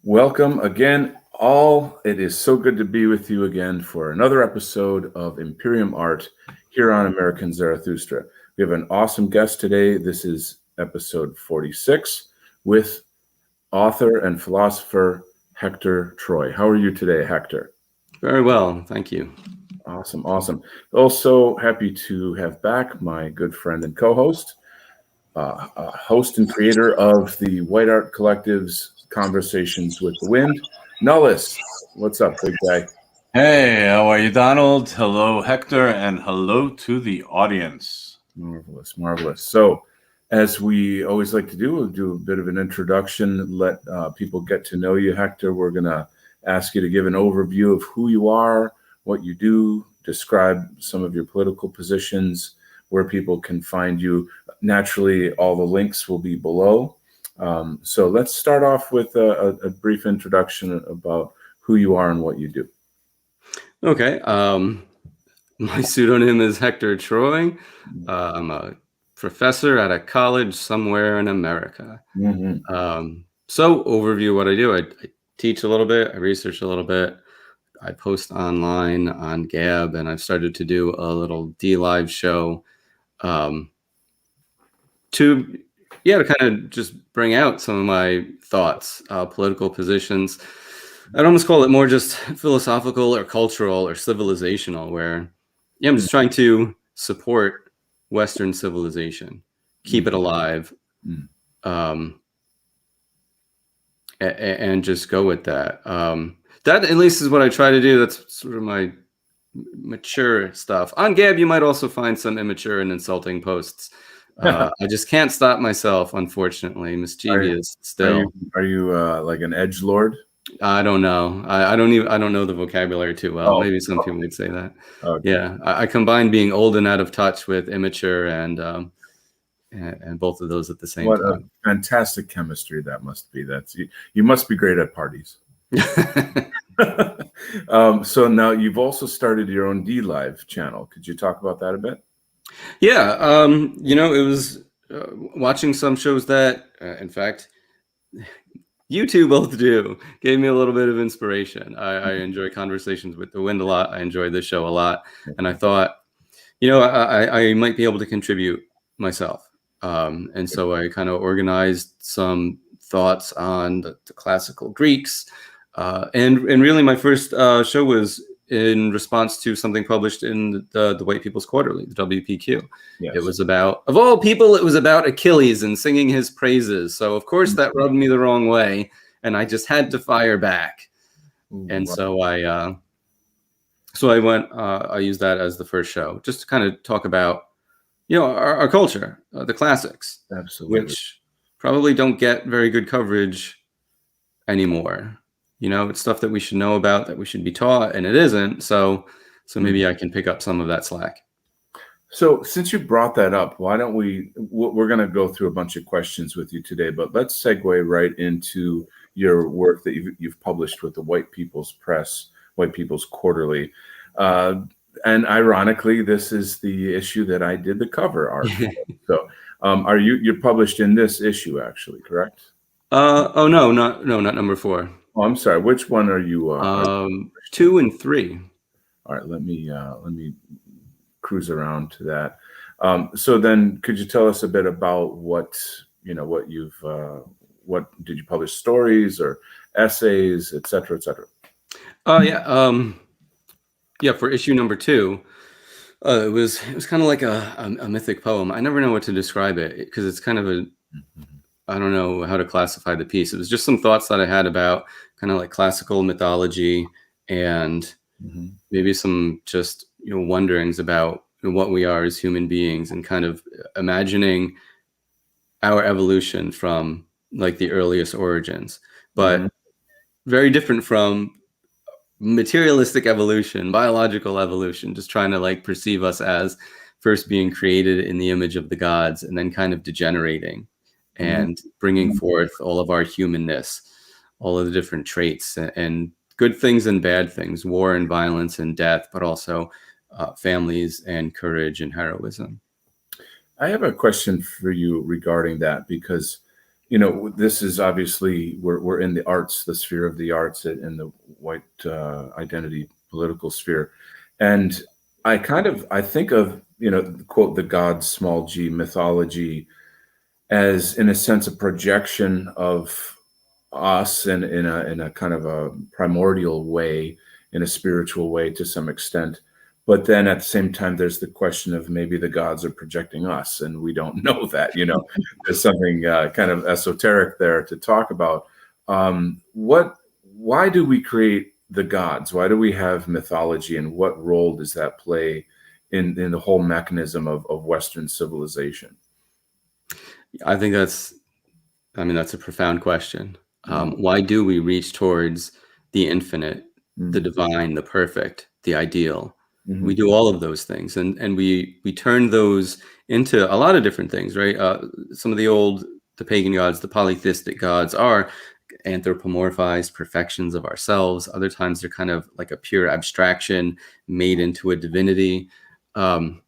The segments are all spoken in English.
Welcome again, all. It is so good to be with you again for another episode of Imperium Art here on American Zarathustra. We have an awesome guest today. This is episode 46 with author and philosopher Hektor Troy. How are you today, Hektor? Very well, thank you. Awesome, awesome. Also happy to have back my good friend and co-host, host and creator of the White Art Collective's Conversations with the Wind, Nullus. What's up, big guy? Hey, how are you, Donald? Hello, Hector, and hello to the audience. Marvelous, marvelous. So, as we always like to do, we'll do a bit of an introduction, let people get to know you, Hector. We're going to ask you to give an overview of who you are, what you do, describe some of your political positions, where people can find you. Naturally, all the links will be below. So let's start off with a brief introduction about who you are and what you do. Okay. My pseudonym is Hektor Troy. I'm a professor at a college somewhere in America. So overview what I do. I teach a little bit. I research a little bit. I post online on Gab, and I've started to do a little D-Live show to kind of just bring out some of my thoughts, political positions. I'd almost call it more just philosophical or cultural or civilizational, where I'm just trying to support Western civilization, keep it alive, and just go with that. That at least is what I try to do. That's sort of my mature stuff. On Gab, you might also find some immature and insulting posts. I just can't stop myself, unfortunately. Mischievous still. Are you like an edgelord? I don't know. I don't know the vocabulary too well. Maybe some people would say that. Okay. Yeah, I combine being old and out of touch with immature, and both of those at the same time. What a fantastic chemistry that must be. You must be great at parties. So now you've also started your own D-Live channel. Could you talk about that a bit? Yeah, it was watching some shows that, in fact, you two both do, gave me a little bit of inspiration. I enjoy Conversations with the Wind a lot. I enjoyed this show a lot. And I thought, I might be able to contribute myself. And so I kind of organized some thoughts on the classical Greeks. And really my first show was in response to something published in the White People's Quarterly, the WPQ. Yes. It was about, of all people, it was about Achilles and singing his praises. So of course that rubbed me the wrong way, and I just had to fire back. So I used that as the first show, just to kind of talk about, our culture, the classics, Absolutely, which probably don't get very good coverage anymore. It's stuff that we should know about, that we should be taught, and it isn't. So maybe I can pick up some of that slack. So since you brought that up, why don't we're going to go through a bunch of questions with you today, but let's segue right into your work that you've published with the White People's Press, White People's Quarterly. And ironically, this is the issue that I did the cover art for. So you're published in this issue, actually, correct? No, not number 4. Oh, I'm sorry. Which one are you? 2 and 3. All right, let me cruise around to that. So then, could you tell us a bit about what did you publish, stories or essays, et cetera, et cetera? For issue number 2, it was kind of like a mythic poem. I never know what to describe it, because it's kind of I don't know how to classify the piece. It was just some thoughts that I had about kind of like classical mythology, and maybe some just wonderings about what we are as human beings, and kind of imagining our evolution from like the earliest origins, but very different from materialistic evolution, biological evolution, just trying to like perceive us as first being created in the image of the gods, and then kind of degenerating and bringing forth all of our humanness, all of the different traits and good things and bad things, war and violence and death, but also families and courage and heroism. I have a question for you regarding that, because this is obviously we're in the arts, the sphere of the arts, in the white identity political sphere, and I think of quote the gods small g mythology as in a sense a projection of us and in a kind of a primordial way, in a spiritual way to some extent. But then at the same time, there's the question of maybe the gods are projecting us, and we don't know that. There's something kind of esoteric there to talk about. Why do we create the gods? Why do we have mythology, and what role does that play in the whole mechanism of Western civilization? I think that's a profound question. Why do we reach towards the infinite, the divine, the perfect, the ideal? We do all of those things, and we turn those into a lot of different things, right? Some of the pagan gods, the polytheistic gods, are anthropomorphized perfections of ourselves. Other times they're kind of like a pure abstraction made into a divinity. So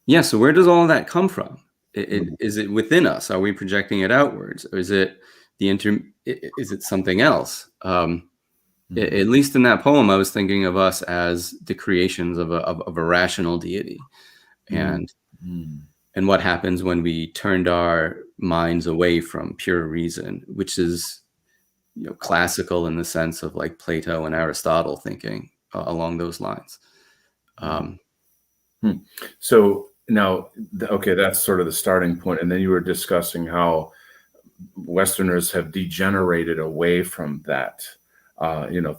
where does all of that come from? Is it within us? Are we projecting it outwards, or is it is it something else? At least in that poem, I was thinking of us as the creations of a rational deity, and what happens when we turned our minds away from pure reason, which is classical in the sense of like Plato and Aristotle thinking along those lines. So now, okay, that's sort of the starting point, and then you were discussing how Westerners have degenerated away from that.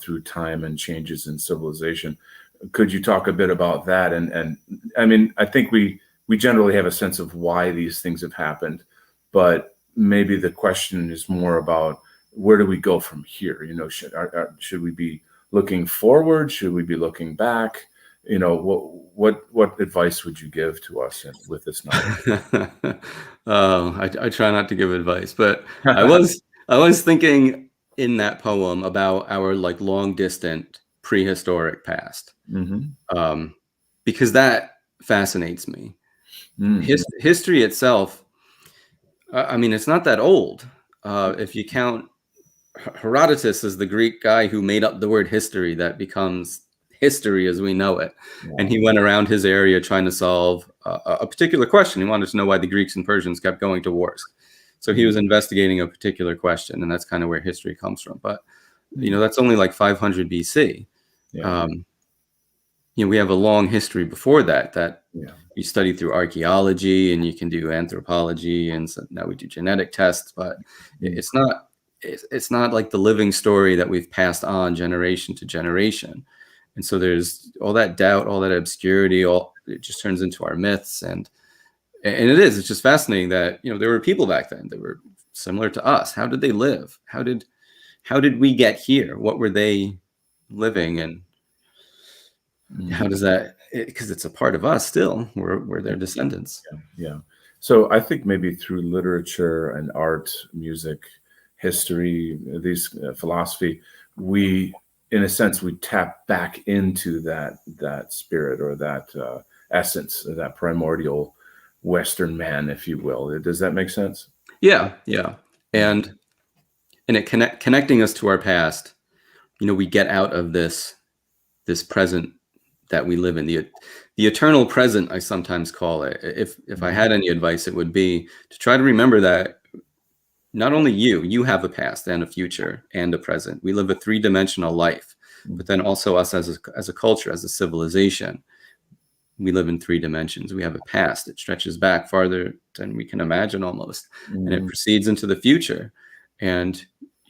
Through time and changes in civilization. Could you talk a bit about that? And I mean, I think we generally have a sense of why these things have happened, but maybe the question is more about where do we go from here? Should we be looking forward? Should we be looking back? What advice would you give to us with this knowledge? I try not to give advice, but I was thinking in that poem about our like long distant prehistoric past, because that fascinates me. History itself, it's not that old. If you count Herodotus as the Greek guy who made up the word history that becomes history as we know it. And he went around his area trying to solve a particular question. He wanted to know why the Greeks and Persians kept going to wars. So he was investigating a particular question, and that's kind of where history comes from. But, that's only like 500 BC. Yeah. We have a long history before that you study through archaeology, and you can do anthropology, and so now we do genetic tests, but it's not like the living story that we've passed on generation to generation. And so there's all that doubt, all that obscurity, it just turns into our myths. And it's just fascinating that, there were people back then that were similar to us. How did they live? How did we get here? What were they living? And how does that, because it's a part of us still, we're their descendants. Yeah. So I think maybe through literature and art, music, history, these philosophy, in a sense, we tap back into that spirit or that essence, that primordial Western man, if you will. Does that make sense? Yeah. And it connecting us to our past, we get out of this present that we live in, the eternal present, I sometimes call it. If I had any advice, it would be to try to remember that not only you have a past and a future and a present. We live a three-dimensional life, but then also us as a culture, as a civilization, we live in three dimensions. We have a past. It stretches back farther than we can imagine almost, and it proceeds into the future. And,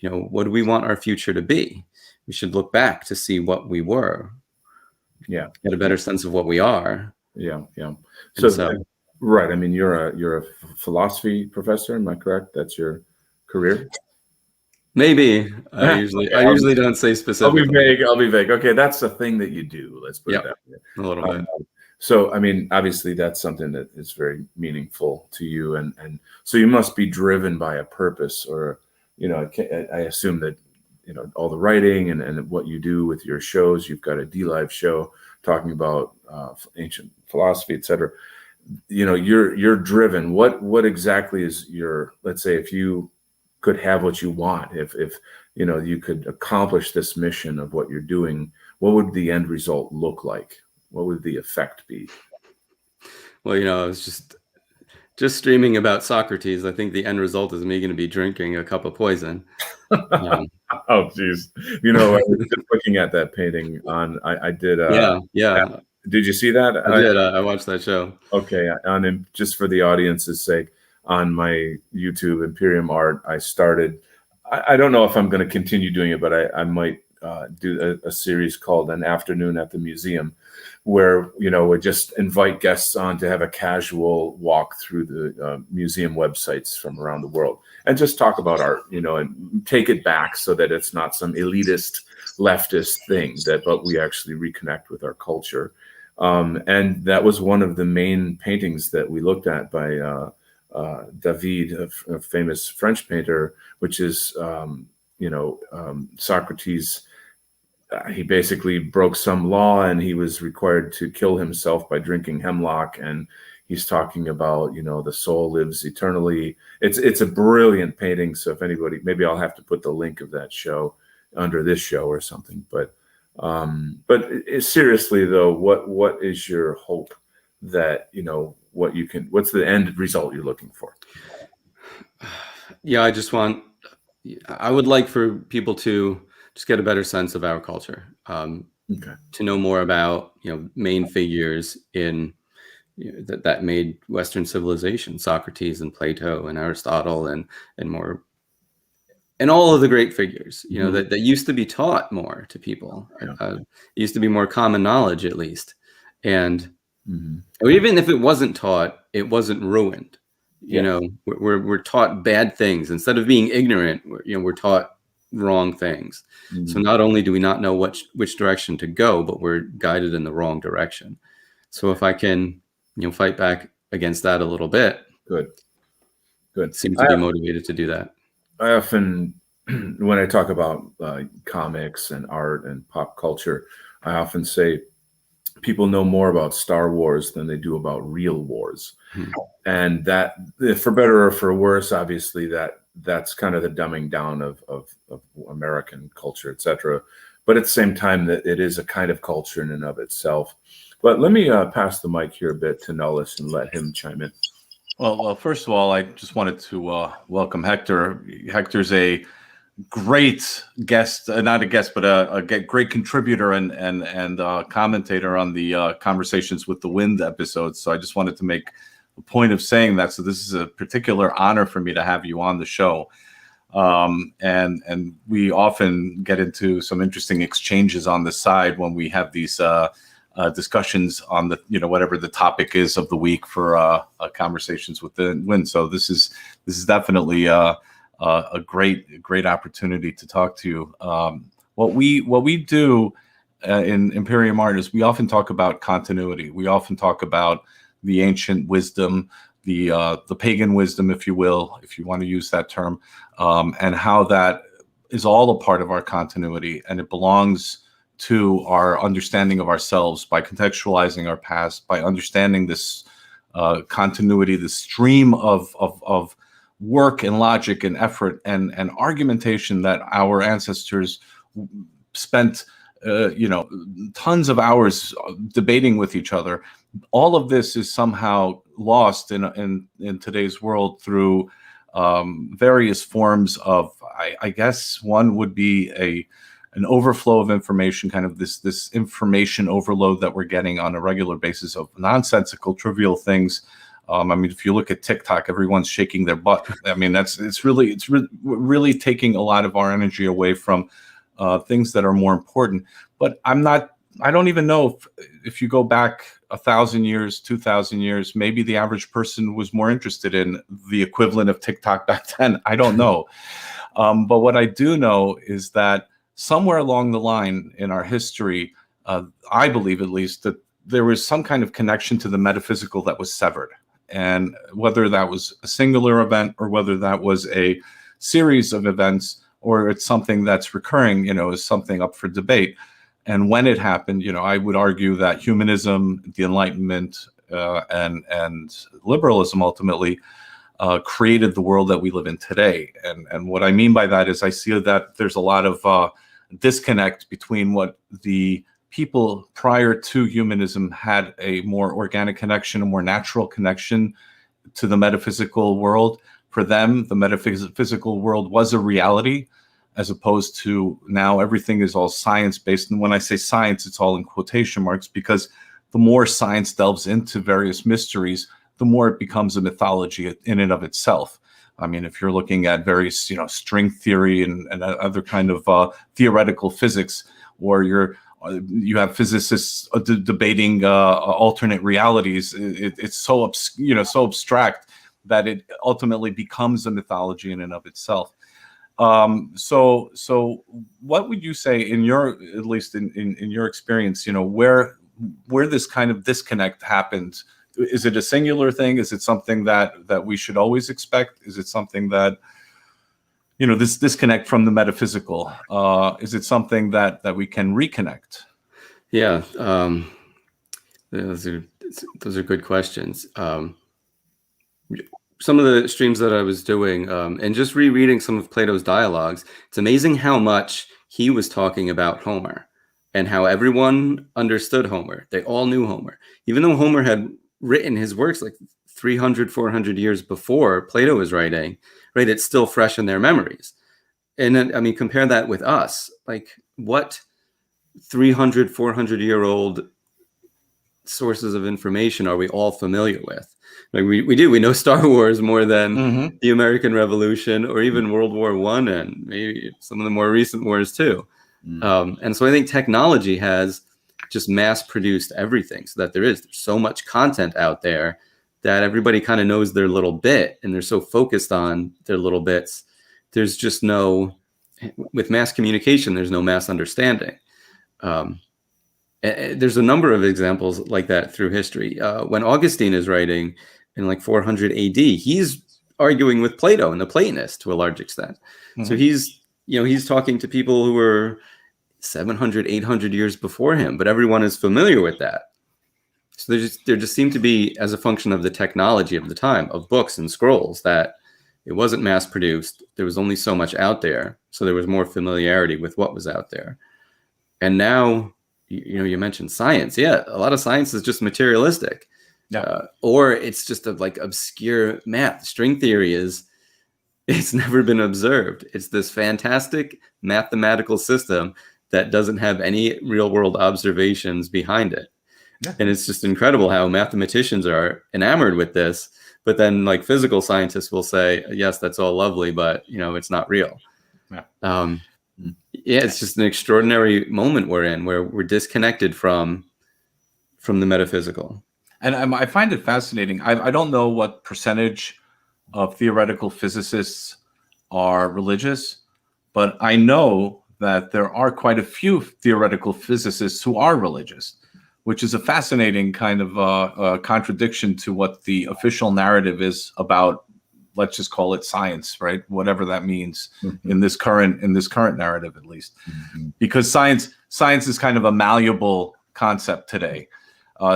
what do we want our future to be? We should look back to see what we were. Yeah. Get a better sense of what we are. Yeah. So right. I mean, you're a philosophy professor. Am I correct? That's your career? Maybe. I usually don't say specifically. I'll be vague. Okay, that's the thing that you do. Let's put it that way. A little bit. So, I mean, obviously that's something that is very meaningful to you. And so you must be driven by a purpose, or, I assume that, all the writing and what you do with your shows, you've got a D-Live show talking about ancient philosophy, et cetera. You're driven. What exactly is let's say if you could have what you want, if you could accomplish this mission of what you're doing, what would the end result look like? What would the effect be? Well, I was just streaming about Socrates. I think the end result is me going to be drinking a cup of poison. Oh, geez. I was just looking at that painting I did. Yeah. Did you see that? I did. I watched that show. Okay. Just for the audience's sake, on my YouTube, Imperium Art, I started, I don't know if I'm going to continue doing it, but I might do a series called An Afternoon at the Museum, where, we just invite guests on to have a casual walk through the museum websites from around the world and just talk about art, and take it back so that it's not some elitist, leftist thing, but we actually reconnect with our culture. And that was one of the main paintings that we looked at by David, a famous French painter, which is, Socrates. He basically broke some law, and he was required to kill himself by drinking hemlock. And he's talking about, the soul lives eternally. It's a brilliant painting. So if anybody, maybe I'll have to put the link of that show under this show or something. But seriously though, what is your hope that, what's the end result you're looking for? Yeah, I would like for people to just get a better sense of our culture, to know more about, main figures in that made Western civilization, Socrates and Plato and Aristotle and more, and all of the great figures, that used to be taught more to people. It used to be more common knowledge, at least. And even if it wasn't taught, it wasn't ruined. We're taught bad things instead of being ignorant. We're taught wrong things. So not only do we not know which direction to go, but we're guided in the wrong direction. So if I can, fight back against that a little bit, good. Seem to be motivated to do that. I often, when I talk about comics and art and pop culture, I often say people know more about Star Wars than they do about real wars. And that, for better or for worse, obviously that's kind of the dumbing down of American culture, etc. But at the same time, that it is a kind of culture in and of itself. But let me pass the mic here a bit to Nullus and let him chime in. Well, first of all, I just wanted to welcome Hector. Hector's a great guest, not a guest, but a great contributor and commentator on the Conversations with the Wind episodes. So I just wanted to make a point of saying that. So this is a particular honor for me to have you on the show. And we often get into some interesting exchanges on the side when we have these discussions on the, whatever the topic is of the week for Conversations with the Wind. So this is definitely a great opportunity to talk to you. What we do in Imperium Art is we often talk about continuity. We often talk about the ancient wisdom, the pagan wisdom, if you will, if you want to use that term, and how that is all a part of our continuity, and it belongs to our understanding of ourselves by contextualizing our past, by understanding this continuity, the stream of work and logic and effort and argumentation that our ancestors spent tons of hours debating with each other. All of this is somehow lost in today's world through various forms of, I guess one would be an overflow of information, kind of this information overload that we're getting on a regular basis of nonsensical, trivial things. If you look at TikTok, everyone's shaking their butt. It's really taking a lot of our energy away from things that are more important. But I don't even know if you go back 1,000 years, 2,000 years, maybe the average person was more interested in the equivalent of TikTok back then. I don't know. But what I do know is that somewhere along the line in our history, I believe at least, that there was some kind of connection to the metaphysical that was severed. And whether that was a singular event or whether that was a series of events or it's something that's recurring, is something up for debate. And when it happened, I would argue that humanism, the Enlightenment, and liberalism ultimately created the world that we live in today. And what I mean by that is I see that there's a lot of disconnect between what the people prior to humanism had a more organic connection, a more natural connection to the metaphysical world. For them, the metaphysical world was a reality, as opposed to now everything is all science-based. And when I say science, it's all in quotation marks, because the more science delves into various mysteries, the more it becomes a mythology in and of itself. I mean, if you're looking at various, string theory and other kind of theoretical physics, or you have physicists debating alternate realities, it's so so abstract that it ultimately becomes a mythology in and of itself. So what would you say, at least in your experience, where this kind of disconnect happened? Is it a singular thing? Is it something that we should always expect? Is it something that, this disconnect from the metaphysical, is it something that we can reconnect? Yeah, those are good questions. Some of the streams that I was doing, and just rereading some of Plato's dialogues, it's amazing how much he was talking about Homer and how everyone understood Homer. They all knew Homer. Even though Homer had written his works like 300, 400 years before Plato was writing, right? It's still fresh in their memories. And then, I mean, compare that with us. Like, what 300, 400-year-old sources of information are we all familiar with? Like we know Star Wars more than the American Revolution, or even World War I, and maybe some of the more recent wars too. And so I think technology has just mass-produced everything, so that there's so much content out there that everybody kind of knows their little bit, and they're so focused on their little bits. There's just with mass communication, there's no mass understanding. There's a number of examples like that through history. When Augustine is writing in like 400 AD, he's arguing with Plato and the Platonists to a large extent. So he's talking to people who were 700, 800 years before him, but everyone is familiar with that. So there just seemed to be, as a function of the technology of the time, of books and scrolls, that it wasn't mass produced. There was only so much out there. So there was more familiarity with what was out there. And now, you mentioned science. Yeah, a lot of science is just materialistic. Yeah. Or it's just like obscure math. String theory it's never been observed. It's this fantastic mathematical system that doesn't have any real world observations behind it. Yeah. And it's just incredible how mathematicians are enamored with this, but then like physical scientists will say, yes, that's all lovely, but it's not real. Yeah. Yeah, it's just an extraordinary moment we're in, where we're disconnected from the metaphysical. And I find it fascinating. I don't know what percentage of theoretical physicists are religious, but I know that there are quite a few theoretical physicists who are religious, which is a fascinating kind of contradiction to what the official narrative is about. Let's just call it science, right? Whatever that means in this current narrative, at least, because science is kind of a malleable concept today.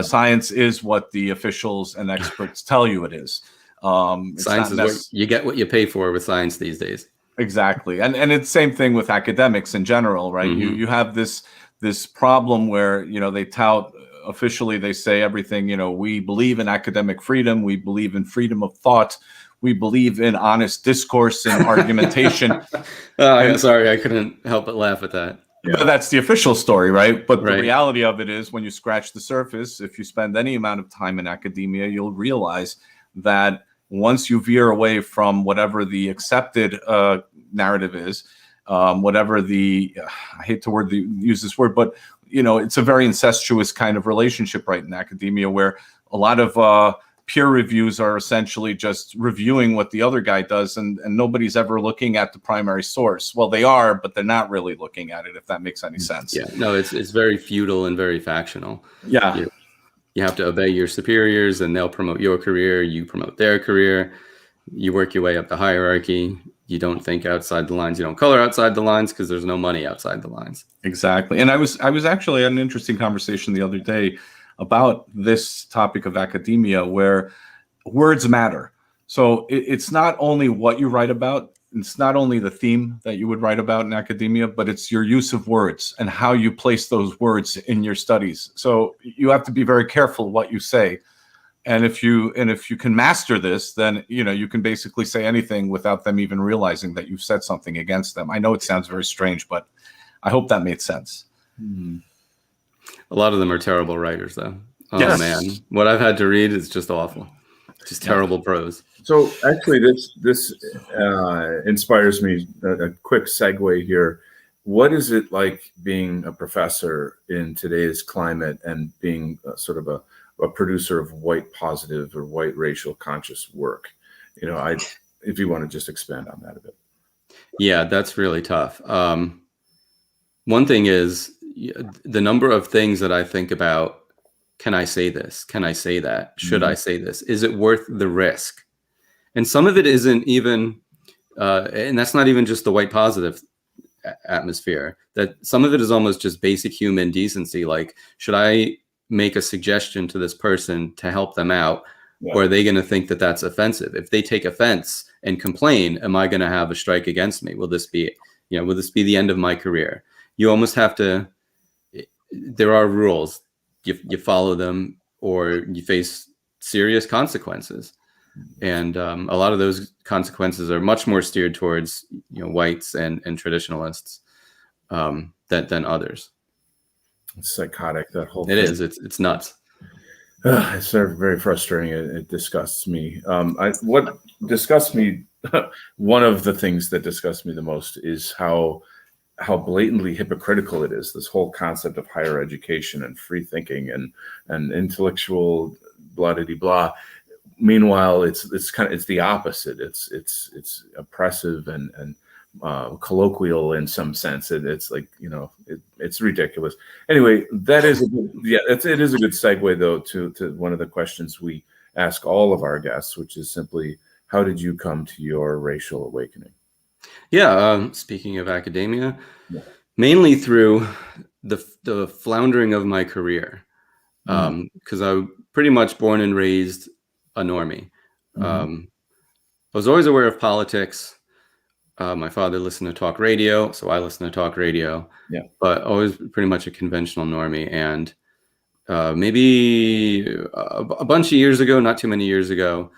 Science is what the officials and experts tell you it is. Science is what you get, what you pay for with science these days. Exactly, and it's the same thing with academics in general, right? You have this problem where they tout. Officially, they say everything. We believe in academic freedom. We believe in freedom of thought. We believe in honest discourse and argumentation. Sorry, I couldn't help but laugh at that. Yeah. But that's the official story, right? But the reality of it is, when you scratch the surface, if you spend any amount of time in academia, you'll realize that once you veer away from whatever the accepted narrative is, whatever I hate to use this word, but it's a very incestuous kind of relationship, right, in academia, where a lot of peer reviews are essentially just reviewing what the other guy does, and nobody's ever looking at the primary source. Well, they are, but they're not really looking at it, if that makes any sense. Yeah, no, it's very feudal and very factional. Yeah. You have to obey your superiors, and they'll promote your career. You promote their career. You work your way up the hierarchy. You don't think outside the lines. You don't color outside the lines, because there's no money outside the lines. Exactly. And I was actually at an interesting conversation the other day about this topic of academia, where words matter. So it's not only what you write about, it's not only the theme that you would write about in academia, but it's your use of words and how you place those words in your studies. So you have to be very careful what you say. And if you can master this, then you can basically say anything without them even realizing that you've said something against them. I know it sounds very strange, but I hope that made sense. A lot of them are terrible writers, though. Oh Yes. man, what I've had to read is just awful. Just terrible prose. So actually, this inspires me. A quick segue here. What is it like being a professor in today's climate and being sort of a producer of white positive or white racial conscious work? If you want to just expand on that a bit. Yeah, that's really tough. One thing is the number of things that I think about. Can I say this? Can I say that? Should I say this? Is it worth the risk? And some of it isn't even, and that's not even just the white positive atmosphere, that some of it is almost just basic human decency. Like, should I make a suggestion to this person to help them out? Yeah. Or are they going to think that that's offensive? If they take offense and complain, am I going to have a strike against me? Will this be the end of my career? You almost have to, there are rules. You follow them or you face serious consequences. And a lot of those consequences are much more steered towards whites and traditionalists than others. It's psychotic, that whole thing. It is. It's nuts. It's very frustrating. It disgusts me. What disgusts me, one of the things that disgusts me the most is how blatantly hypocritical it is, this whole concept of higher education and free thinking and intellectual blah blah blah. Meanwhile, it's the opposite. It's oppressive and colloquial in some sense. It's like it's ridiculous. Anyway, it is a good segue though to one of the questions we ask all of our guests, which is simply, how did you come to your racial awakening? Yeah, speaking of academia, mainly through the floundering of my career, because I was pretty much born and raised a normie. I was always aware of politics. My father listened to talk radio, so I listened to talk radio. Yeah, but always pretty much a conventional normie. And maybe a bunch of years ago, not too many years ago,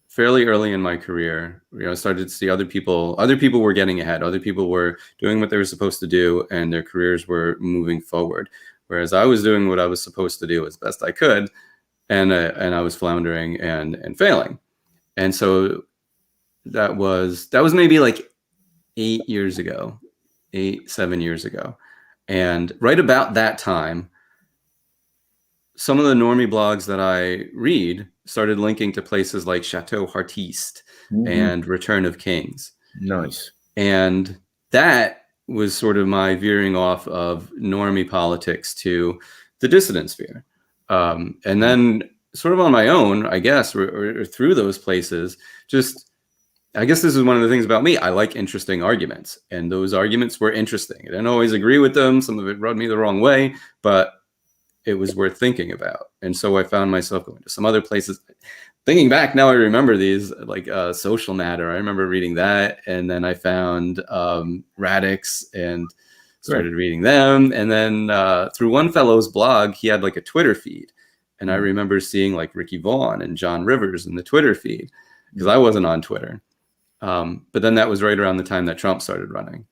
fairly early in my career, I started to see other people were getting ahead. Other people were doing what they were supposed to do, and their careers were moving forward. Whereas I was doing what I was supposed to do as best I could, and I was floundering and failing. And so that was maybe like 7 years ago. And right about that time, some of the normie blogs that I read started linking to places like Chateau Hartiste and Return of Kings. Nice. And that was sort of my veering off of normie politics to the dissident sphere. And then sort of on my own, I guess, or through those places, I guess this is one of the things about me. I like interesting arguments, and those arguments were interesting. I didn't always agree with them. Some of it rubbed me the wrong way, but it was worth thinking about. And so I found myself going to some other places. Thinking back now, I remember these, like Social Matter. I remember reading that. And then I found Radix and started reading them. And then through one fellow's blog, he had like a Twitter feed. And I remember seeing like Ricky Vaughn and John Rivers in the Twitter feed, because I wasn't on Twitter. But then that was right around the time that Trump started running.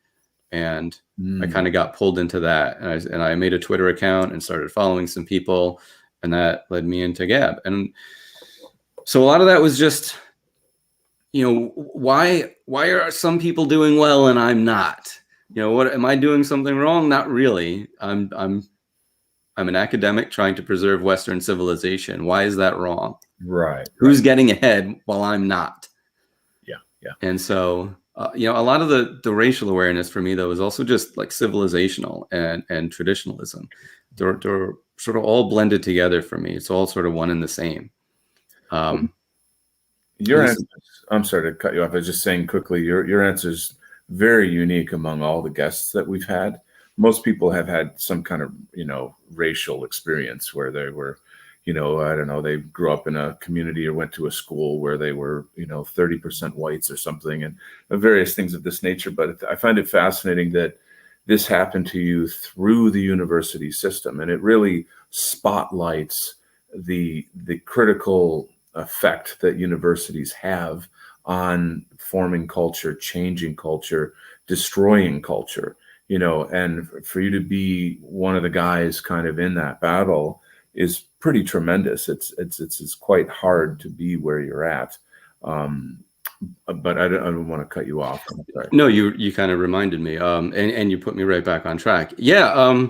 And I kind of got pulled into that, and I made a Twitter account and started following some people, and that led me into Gab. And so a lot of that was just, why are some people doing well and I'm not? What am I doing something wrong? Not really. I'm an academic trying to preserve Western civilization. Why is that wrong? Right. Who's getting ahead while I'm not? Yeah. And so a lot of the racial awareness for me, though, is also just like civilizational and traditionalism. They're sort of all blended together for me. It's all sort of one and the same. Your answer, I'm sorry to cut you off. I was just saying quickly, your answer is very unique among all the guests that we've had. Most people have had some kind of, racial experience where they were, I don't know, they grew up in a community or went to a school where they were, 30% whites or something, and various things of this nature. But I find it fascinating that this happened to you through the university system, and it really spotlights the critical effect that universities have on forming culture, changing culture, destroying culture, and for you to be one of the guys kind of in that battle is pretty tremendous. It's quite hard to be where you're at. But I don't want to cut you off. I'm sorry. No, you kind of reminded me, and you put me right back on track. Yeah,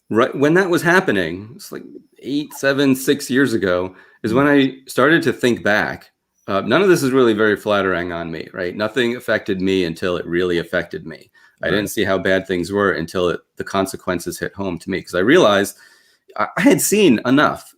right when that was happening, it's like 8, 7, 6 years ago, is when I started to think back. None of this is really very flattering on me, right? Nothing affected me until it really affected me. I didn't see how bad things were until the consequences hit home to me, because I realized I had seen enough.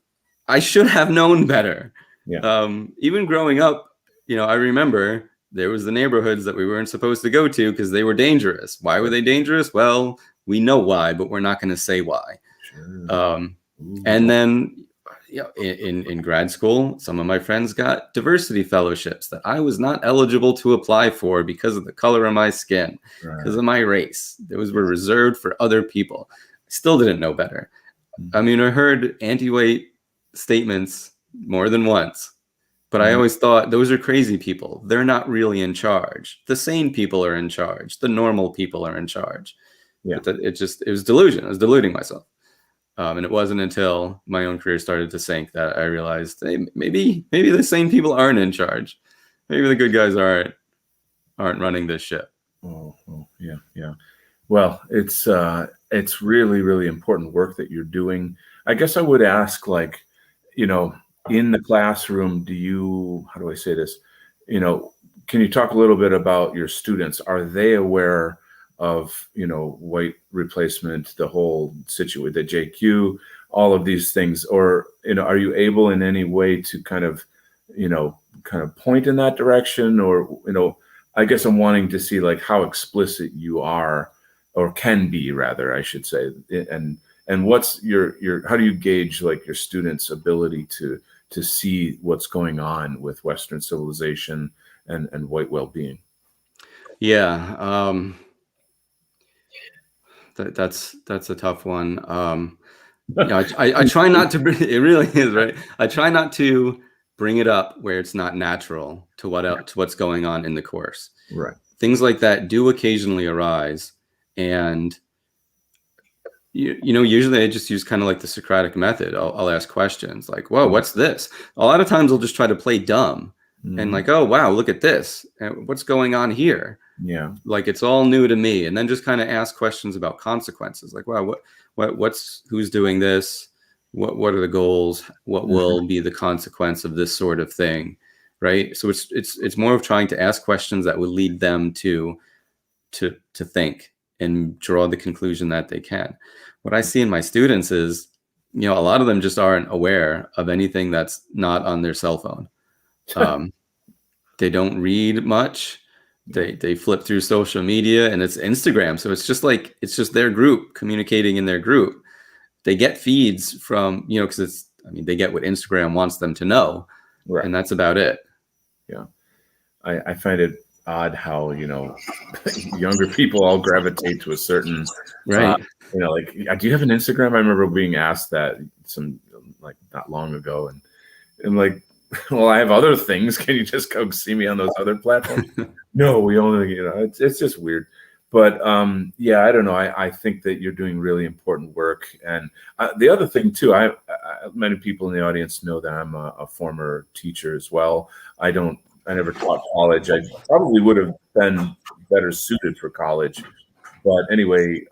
I should have known better. Yeah. Even growing up, I remember there was the neighborhoods that we weren't supposed to go to because they were dangerous. Why were they dangerous? Well, we know why, but we're not going to say why. Sure. And then in grad school, some of my friends got diversity fellowships that I was not eligible to apply for because of the color of my skin, because of my race. Those were reserved for other people. I still didn't know better. I mean, I heard anti-white statements more than once, but I always thought those are crazy people. They're not really in charge. The sane people are in charge. The normal people are in charge. Yeah. It was delusion. I was deluding myself. And it wasn't until my own career started to sink that I realized, hey, maybe the sane people aren't in charge. Maybe the good guys aren't running this ship. Oh, yeah. Well, it's really, really important work that you're doing. I guess I would ask, like, in the classroom, how do I say this? Can you talk a little bit about your students? Are they aware of, white replacement, the whole situation, the JQ, all of these things? Or, are you able in any way to kind of point in that direction? Or, I guess I'm wanting to see like how explicit you are, or can be rather, I should say. And what's how do you gauge like your students' ability to see what's going on with Western civilization and white well-being? Yeah. That's a tough one. I try not to bring, it really is, right? I try not to bring it up where it's not natural to what's going on in the course. Right. Things like that do occasionally arise, and usually I just use kind of like the Socratic method. I'll ask questions like, "Whoa, what's this?" A lot of times I'll just try to play dumb and like, "Oh, wow, look at this. And what's going on here?" Yeah. Like it's all new to me, and then just kind of ask questions about consequences. Like, wow, who's doing this? What are the goals? What will be the consequence of this sort of thing? Right. So it's more of trying to ask questions that would lead them to think and draw the conclusion that they can. What I see in my students is, a lot of them just aren't aware of anything that's not on their cell phone. They don't read much. They flip through social media, and it's Instagram. So it's just their group communicating in their group. They get feeds from, because they get what Instagram wants them to know. Right. And that's about it. Yeah. I find it odd how, younger people all gravitate to a certain, right. Like, do you have an Instagram? I remember being asked that not long ago. And I'm like, well, I have other things. Can you just go see me on those other platforms? No, we only, it's just weird. But yeah, I don't know. I think that you're doing really important work. And the other thing too, many people in the audience know that I'm a former teacher as well. I never taught college. I probably would have been better suited for college. But anyway,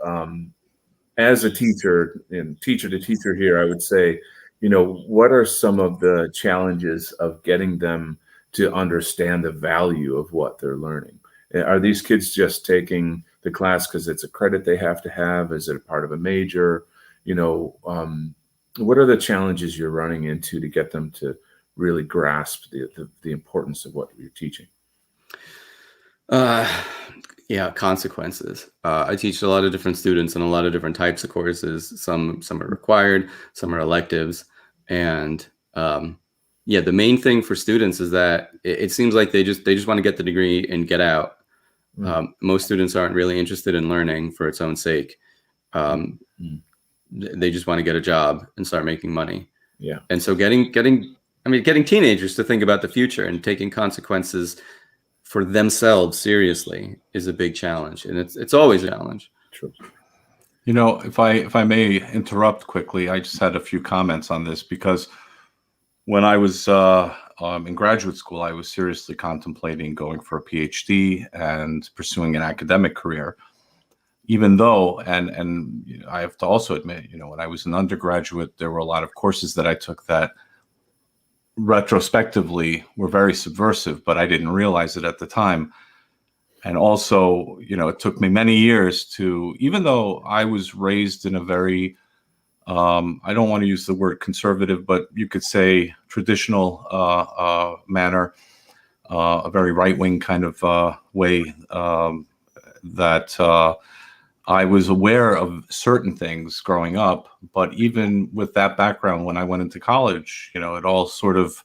as a teacher and teacher to teacher here, I would say, what are some of the challenges of getting them to understand the value of what they're learning? Are these kids just taking the class because it's a credit they have to have? Is it a part of a major? What are the challenges you're running into to get them to really grasp the importance of what you're teaching? Yeah, consequences. I teach a lot of different students in a lot of different types of courses. Some are required, some are electives. And yeah, the main thing for students is that it seems like they just want to get the degree and get out. Most students aren't really interested in learning for its own sake. They just want to get a job and start making money. Yeah. And so getting teenagers to think about the future and taking consequences for themselves seriously is a big challenge, and it's always a challenge. True. You know, if I may interrupt quickly, I just had a few comments on this, because when I was in graduate school, I was seriously contemplating going for a PhD and pursuing an academic career. Even though, and you know, I have to also admit, you know, when I was an undergraduate, there were a lot of courses that I took that retrospectively were very subversive, but I didn't realize it at the time. And also, you know, it took me many years to, even though I was raised in a very, I don't want to use the word conservative, but you could say traditional manner, a very right-wing kind of way, that I was aware of certain things growing up. But even with that background, when I went into college, you know, it all sort of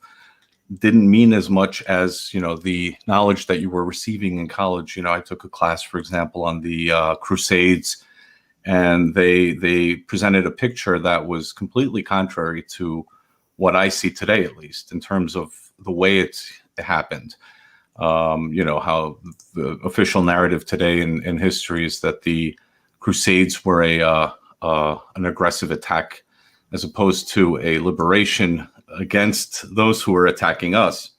didn't mean as much as, you know, the knowledge that you were receiving in college. You know, I took a class, for example, on the Crusades, and they presented a picture that was completely contrary to what I see today, at least in terms of the way it happened. You know, how the official narrative today in history is that the Crusades were an aggressive attack, as opposed to a liberation against those who were attacking us.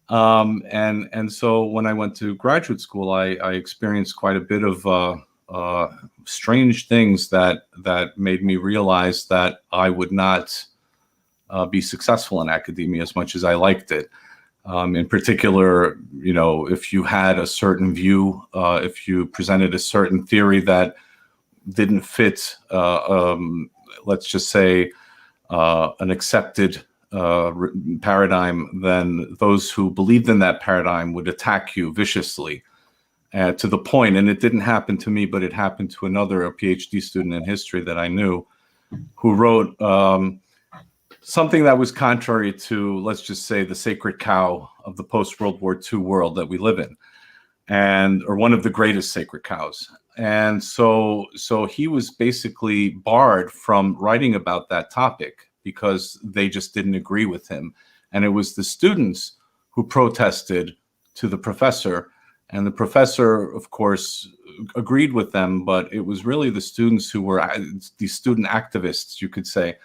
And so when I went to graduate school, I experienced quite a bit of strange things that made me realize that I would not be successful in academia as much as I liked it. In particular, you know, if you had a certain view, if you presented a certain theory that didn't fit, let's just say, an accepted paradigm, then those who believed in that paradigm would attack you viciously, to the point, and it didn't happen to me, but it happened to a PhD student in history that I knew, who wrote something that was contrary to, let's just say, the sacred cow of the post-World War II world that we live in, or one of the greatest sacred cows. And so he was basically barred from writing about that topic because they just didn't agree with him. And it was the students who protested to the professor, and the professor, of course, agreed with them, but it was really the students who were the student activists, you could say,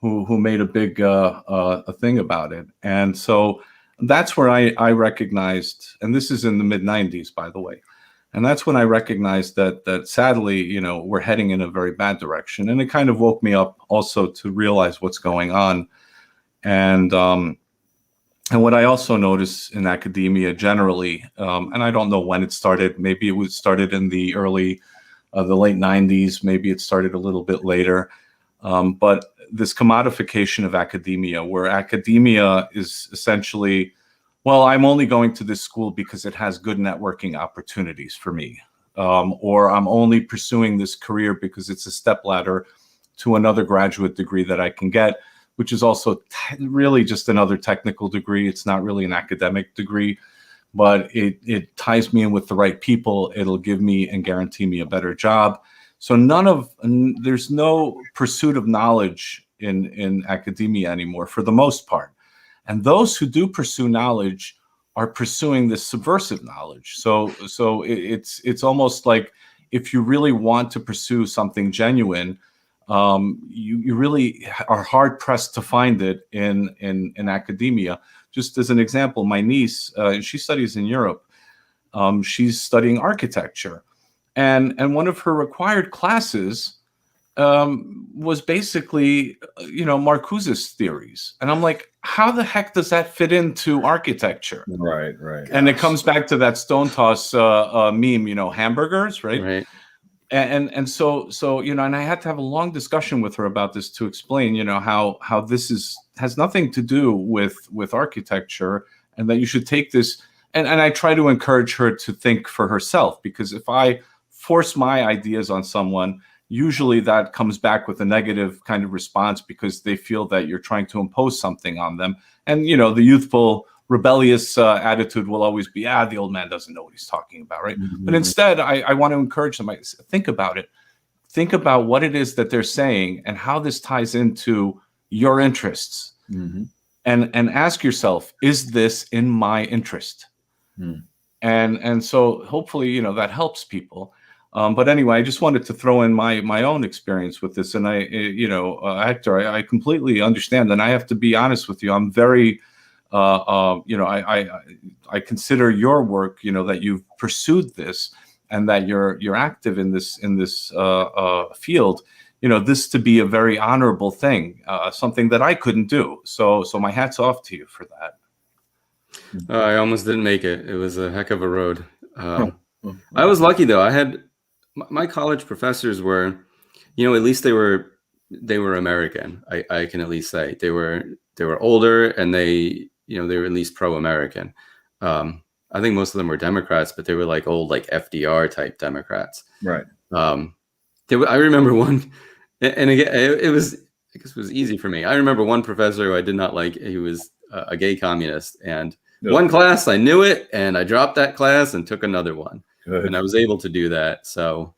who made a big a thing about it. And so that's where I recognized, and this is in the mid-90s, by the way, and that's when I recognized that sadly, you know, we're heading in a very bad direction. And it kind of woke me up also to realize what's going on. And what I also notice in academia generally, and I don't know when it started, maybe it was started in the late 90s, maybe it started a little bit later, but this commodification of academia, where academia is essentially, well, I'm only going to this school because it has good networking opportunities for me, or I'm only pursuing this career because it's a stepladder to another graduate degree that I can get, which is also really just another technical degree. It's not really an academic degree, but it ties me in with the right people. It'll give me and guarantee me a better job. So there's no pursuit of knowledge in academia anymore, for the most part. And those who do pursue knowledge are pursuing this subversive knowledge. So it's almost like, if you really want to pursue something genuine, you really are hard pressed to find it in academia. Just as an example, my niece, she studies in Europe. She's studying architecture. And one of her required classes was basically, Marcuse's theories. And I'm like, how the heck does that fit into architecture? Right. And it comes back to that stone toss meme, hamburgers, right? Right. And so, and I had to have a long discussion with her about this to explain, how this has nothing to do with architecture, and that you should take this. And I try to encourage her to think for herself, because if I force my ideas on someone, usually that comes back with a negative kind of response because they feel that you're trying to impose something on them. And, you know, the youthful, rebellious attitude will always be, the old man doesn't know what he's talking about, right? Mm-hmm. But instead, I want to encourage them, think about it. Think about what it is that they're saying and how this ties into your interests. Mm-hmm. And ask yourself, is this in my interest? Mm. And so hopefully, you know, that helps people. But anyway, I just wanted to throw in my own experience with this. And Hector, I completely understand. And I have to be honest with you. I'm very, I consider your work, you know, that you've pursued this and that you're active in this field, you know, this to be a very honorable thing, something that I couldn't do. So my hat's off to you for that. I almost didn't make it. It was a heck of a road. I was lucky though. I had my college professors were, you know, at least they were American. I can at least say they were older and they were at least pro-American. I think most of them were Democrats, but they were like old, like FDR type Democrats. Right. I remember one, and again, I guess it was easy for me. I remember one professor who I did not like. He was a gay communist, and one class I knew it, and I dropped that class and took another one. Good. And I was able to do that. So,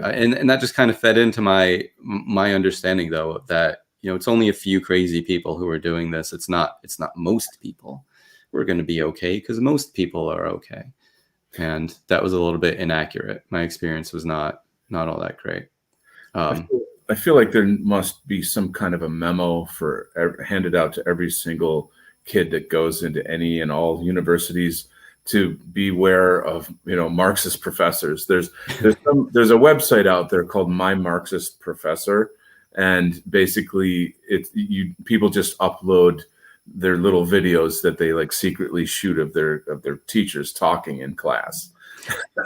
and that just kind of fed into my understanding, though, that, you know, it's only a few crazy people who are doing this. It's not most people. We're going to be okay because most people are okay. And that was a little bit inaccurate. My experience was not all that great. I feel like there must be some kind of a memo handed out to every single kid that goes into any and all universities to beware of, you know, Marxist professors. There's a website out there called My Marxist Professor, and basically people just upload their little videos that they like secretly shoot of their teachers talking in class.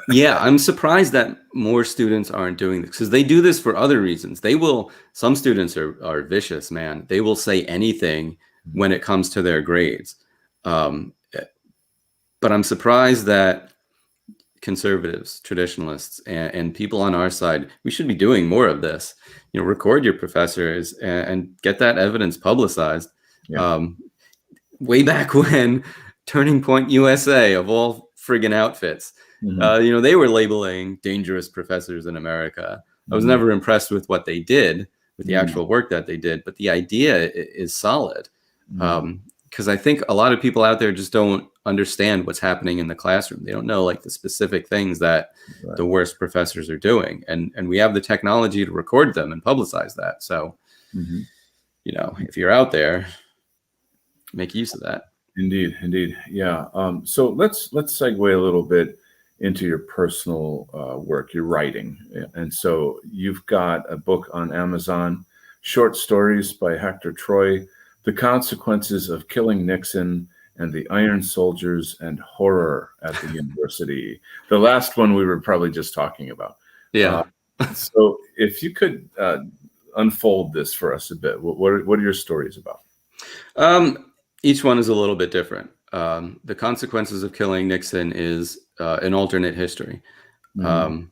Yeah, I'm surprised that more students aren't doing this because they do this for other reasons. Some students are vicious, man. They will say anything when it comes to their grades. But I'm surprised that conservatives, traditionalists, and people on our side, we should be doing more of this. You know, record your professors and get that evidence publicized. Yeah. Way back when, Turning Point USA, of all friggin' outfits, you know, they were labeling dangerous professors in America. I was never impressed with what they did, with the actual work that they did, but the idea is solid. Because I think a lot of people out there just don't understand what's happening in the classroom. They don't know like the specific things that the worst professors are doing. And we have the technology to record them and publicize that. So, you know, if you're out there, make use of that. Indeed. Yeah. So let's segue a little bit into your personal work, your writing. And so you've got a book on Amazon, Short Stories by Hektor Troy, The Consequences of Killing Nixon and the Iron Soldiers and Horror at the University. The last one we were probably just talking about. Yeah. So if you could unfold this for us a bit, what are your stories about? Each one is a little bit different. The Consequences of Killing Nixon is an alternate history. I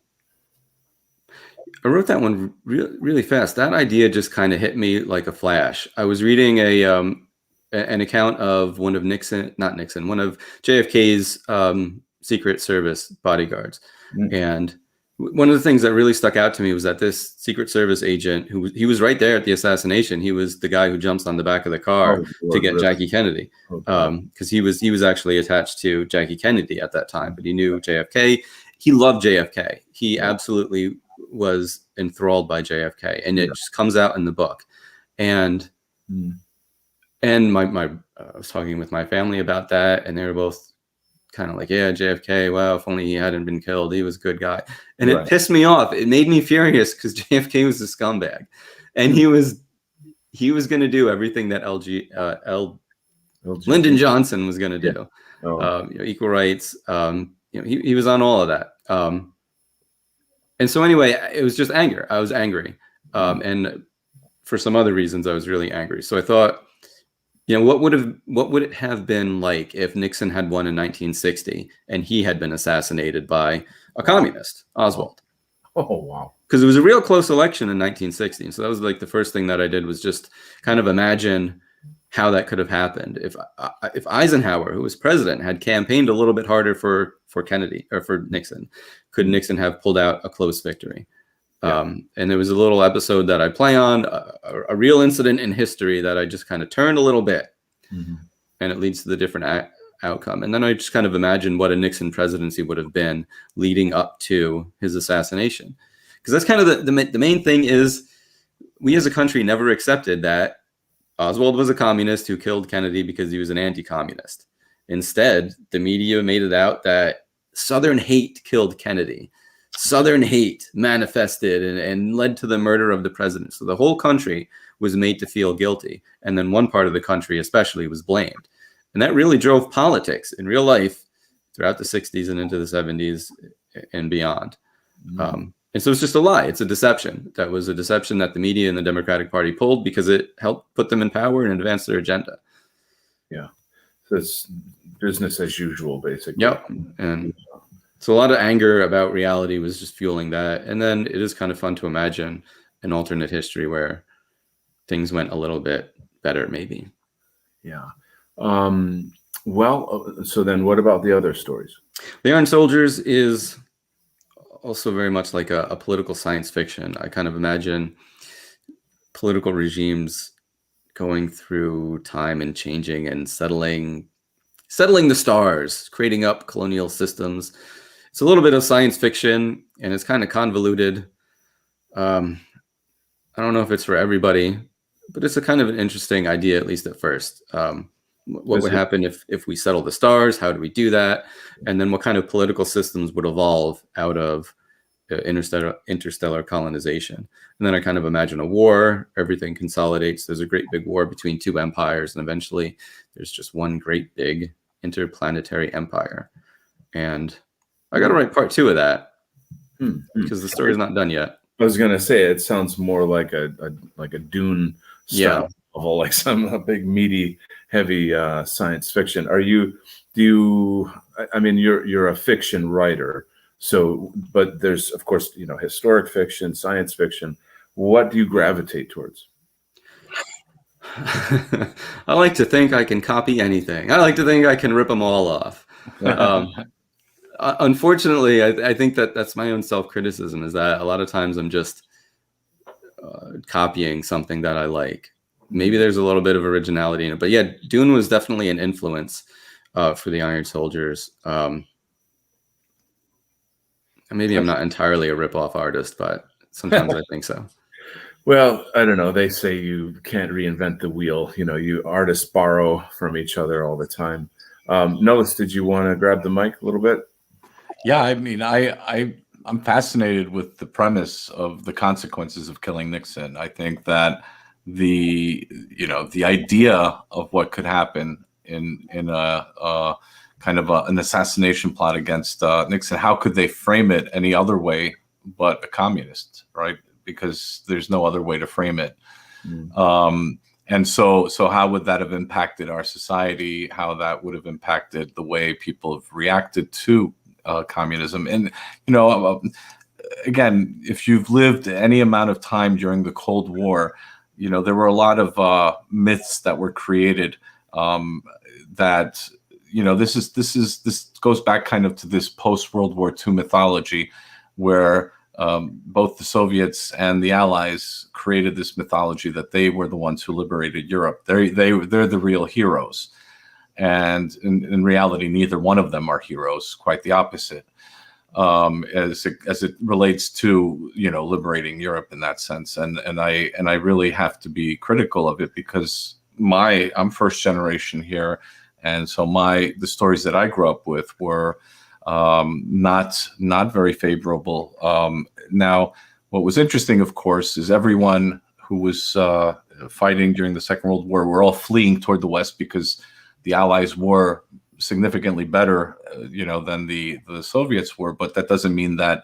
wrote that one really fast. That idea just kind of hit me like a flash. I was reading an account of one of JFK's Secret Service bodyguards. And one of the things that really stuck out to me was that this Secret Service agent, he was right there at the assassination. He was the guy who jumps on the back of the car to get Jackie Kennedy, because he was actually attached to Jackie Kennedy at that time, but he knew JFK. He loved JFK. He absolutely was enthralled by JFK, and it just comes out in the book. And I was talking with my family about that, and they were both kind of like, yeah, JFK, well, if only he hadn't been killed, he was a good guy. And it pissed me off. It made me furious because JFK was a scumbag, and he was going to do everything that Lyndon Johnson was going to do. You know, equal rights. You know, he was on all of that. And so anyway, it was just anger. I was angry. And for some other reasons, I was really angry. So I thought, you know, what would it have been like if Nixon had won in 1960 and he had been assassinated by a communist, Oswald? Oh, wow. Because it was a real close election in 1960. So that was like the first thing that I did was just kind of imagine how that could have happened if Eisenhower, who was president, had campaigned a little bit harder for Kennedy or for Nixon. Could Nixon have pulled out a close victory? Yeah. And there was a little episode that I play on, a real incident in history that I just kind of turned a little bit, and it leads to the different outcome. And then I just kind of imagined what a Nixon presidency would have been leading up to his assassination. Because that's kind of the main thing is we as a country never accepted that Oswald was a communist who killed Kennedy because he was an anti-communist. Instead, the media made it out that Southern hate killed Kennedy. Southern hate manifested and led to the murder of the president. So the whole country was made to feel guilty. And then one part of the country especially was blamed. And that really drove politics in real life throughout the 60s and into the 70s and beyond. And so it's just a lie. It's a deception. That was a deception that the media and the Democratic Party pulled because it helped put them in power and advance their agenda. Yeah. So it's business as usual, basically. Yep. And so a lot of anger about reality was just fueling that. And then it is kind of fun to imagine an alternate history where things went a little bit better, maybe. Yeah. Well, so then what about the other stories? The Iron Soldiers is also very much like a political science fiction. I kind of imagine political regimes going through time and changing and settling the stars, creating up colonial systems. It's a little bit of science fiction, and it's kind of convoluted. I don't know if it's for everybody, but it's a kind of an interesting idea, at least at first. What would happen if we settle the stars? How do we do that? And then what kind of political systems would evolve out of interstellar colonization? And then I kind of imagine a war. Everything consolidates. There's a great big war between two empires, and eventually there's just one great big interplanetary empire. And I got to write part 2 of that because the story's not done yet. I was gonna say it sounds more like a Dune style novel, like a big meaty, heavy science fiction. I mean, you're a fiction writer, so but there's of course historic fiction, science fiction. What do you gravitate towards? I like to think I can copy anything. I like to think I can rip them all off. Unfortunately, I think that's my own self-criticism, is that a lot of times I'm just copying something that I like. Maybe there's a little bit of originality in it. But yeah, Dune was definitely an influence for the Iron Soldiers. Maybe I'm not entirely a rip-off artist, but sometimes I think so. Well, I don't know. They say you can't reinvent the wheel. You artists borrow from each other all the time. Nullus, did you want to grab the mic a little bit? Yeah, I mean, I'm fascinated with the premise of the consequences of killing Nixon. I think that the idea of what could happen in a kind of an assassination plot against Nixon, how could they frame it any other way but a communist, right? Because there's no other way to frame it. And so how would that have impacted our society? How that would have impacted the way people have reacted to communism? And again, if you've lived any amount of time during the Cold War, there were a lot of myths that were created that this goes back kind of to this post-World War II mythology, where both the Soviets and the Allies created this mythology that they were the ones who liberated Europe. They're the real heroes. And in reality, neither one of them are heroes, quite the opposite, as it relates to, liberating Europe in that sense. And I really have to be critical of it, because I'm first generation here. And so the stories that I grew up with were not very favorable. Now, what was interesting, of course, is everyone who was fighting during the Second World War were all fleeing toward the West, because the Allies were significantly better, than the Soviets were. But that doesn't mean that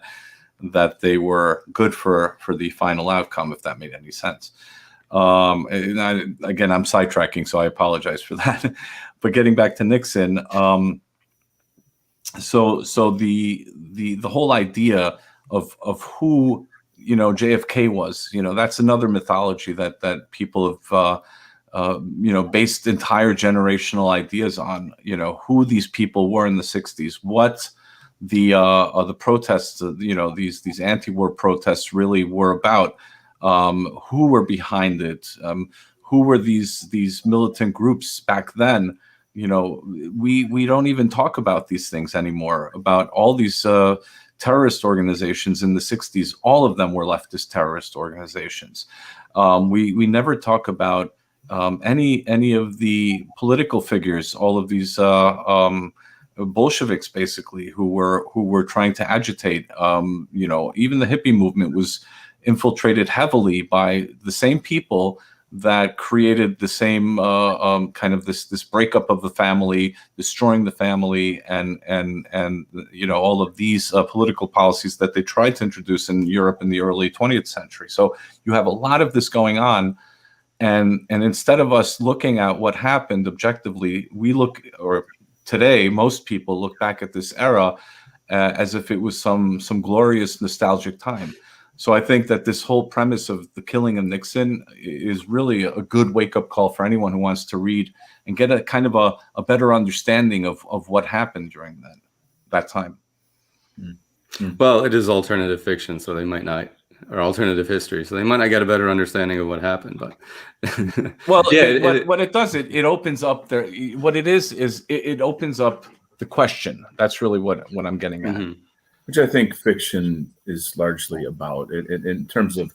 they were good for the final outcome, if that made any sense. And I'm sidetracking, so I apologize for that. But getting back to Nixon, so the whole idea of who JFK was. That's another mythology that people have based entire generational ideas on. Who these people were in the 60s, what the protests, these anti-war protests really were about, who were behind it, who were these militant groups back then. We don't even talk about these things anymore, about all these terrorist organizations in the 60s. All of them were leftist terrorist organizations. We never talk about any of the political figures, all of these Bolsheviks, basically, who were trying to agitate. Even the hippie movement was infiltrated heavily by the same people that created the same kind of this breakup of the family, destroying the family, and all of these political policies that they tried to introduce in Europe in the early 20th century. So you have a lot of this going on, and instead of us looking at what happened objectively, today most people look back at this era as if it was some glorious nostalgic time. So I think that this whole premise of the killing of Nixon is really a good wake-up call for anyone who wants to read and get a kind of a better understanding of what happened during that time. Well, it is alternative fiction, so they might not, or alternative history, so they might not get a better understanding of what happened. But well, what it does, it opens up there. What it is it opens up the question. That's really what I'm getting at. Mm-hmm. Which I think fiction is largely about, in terms of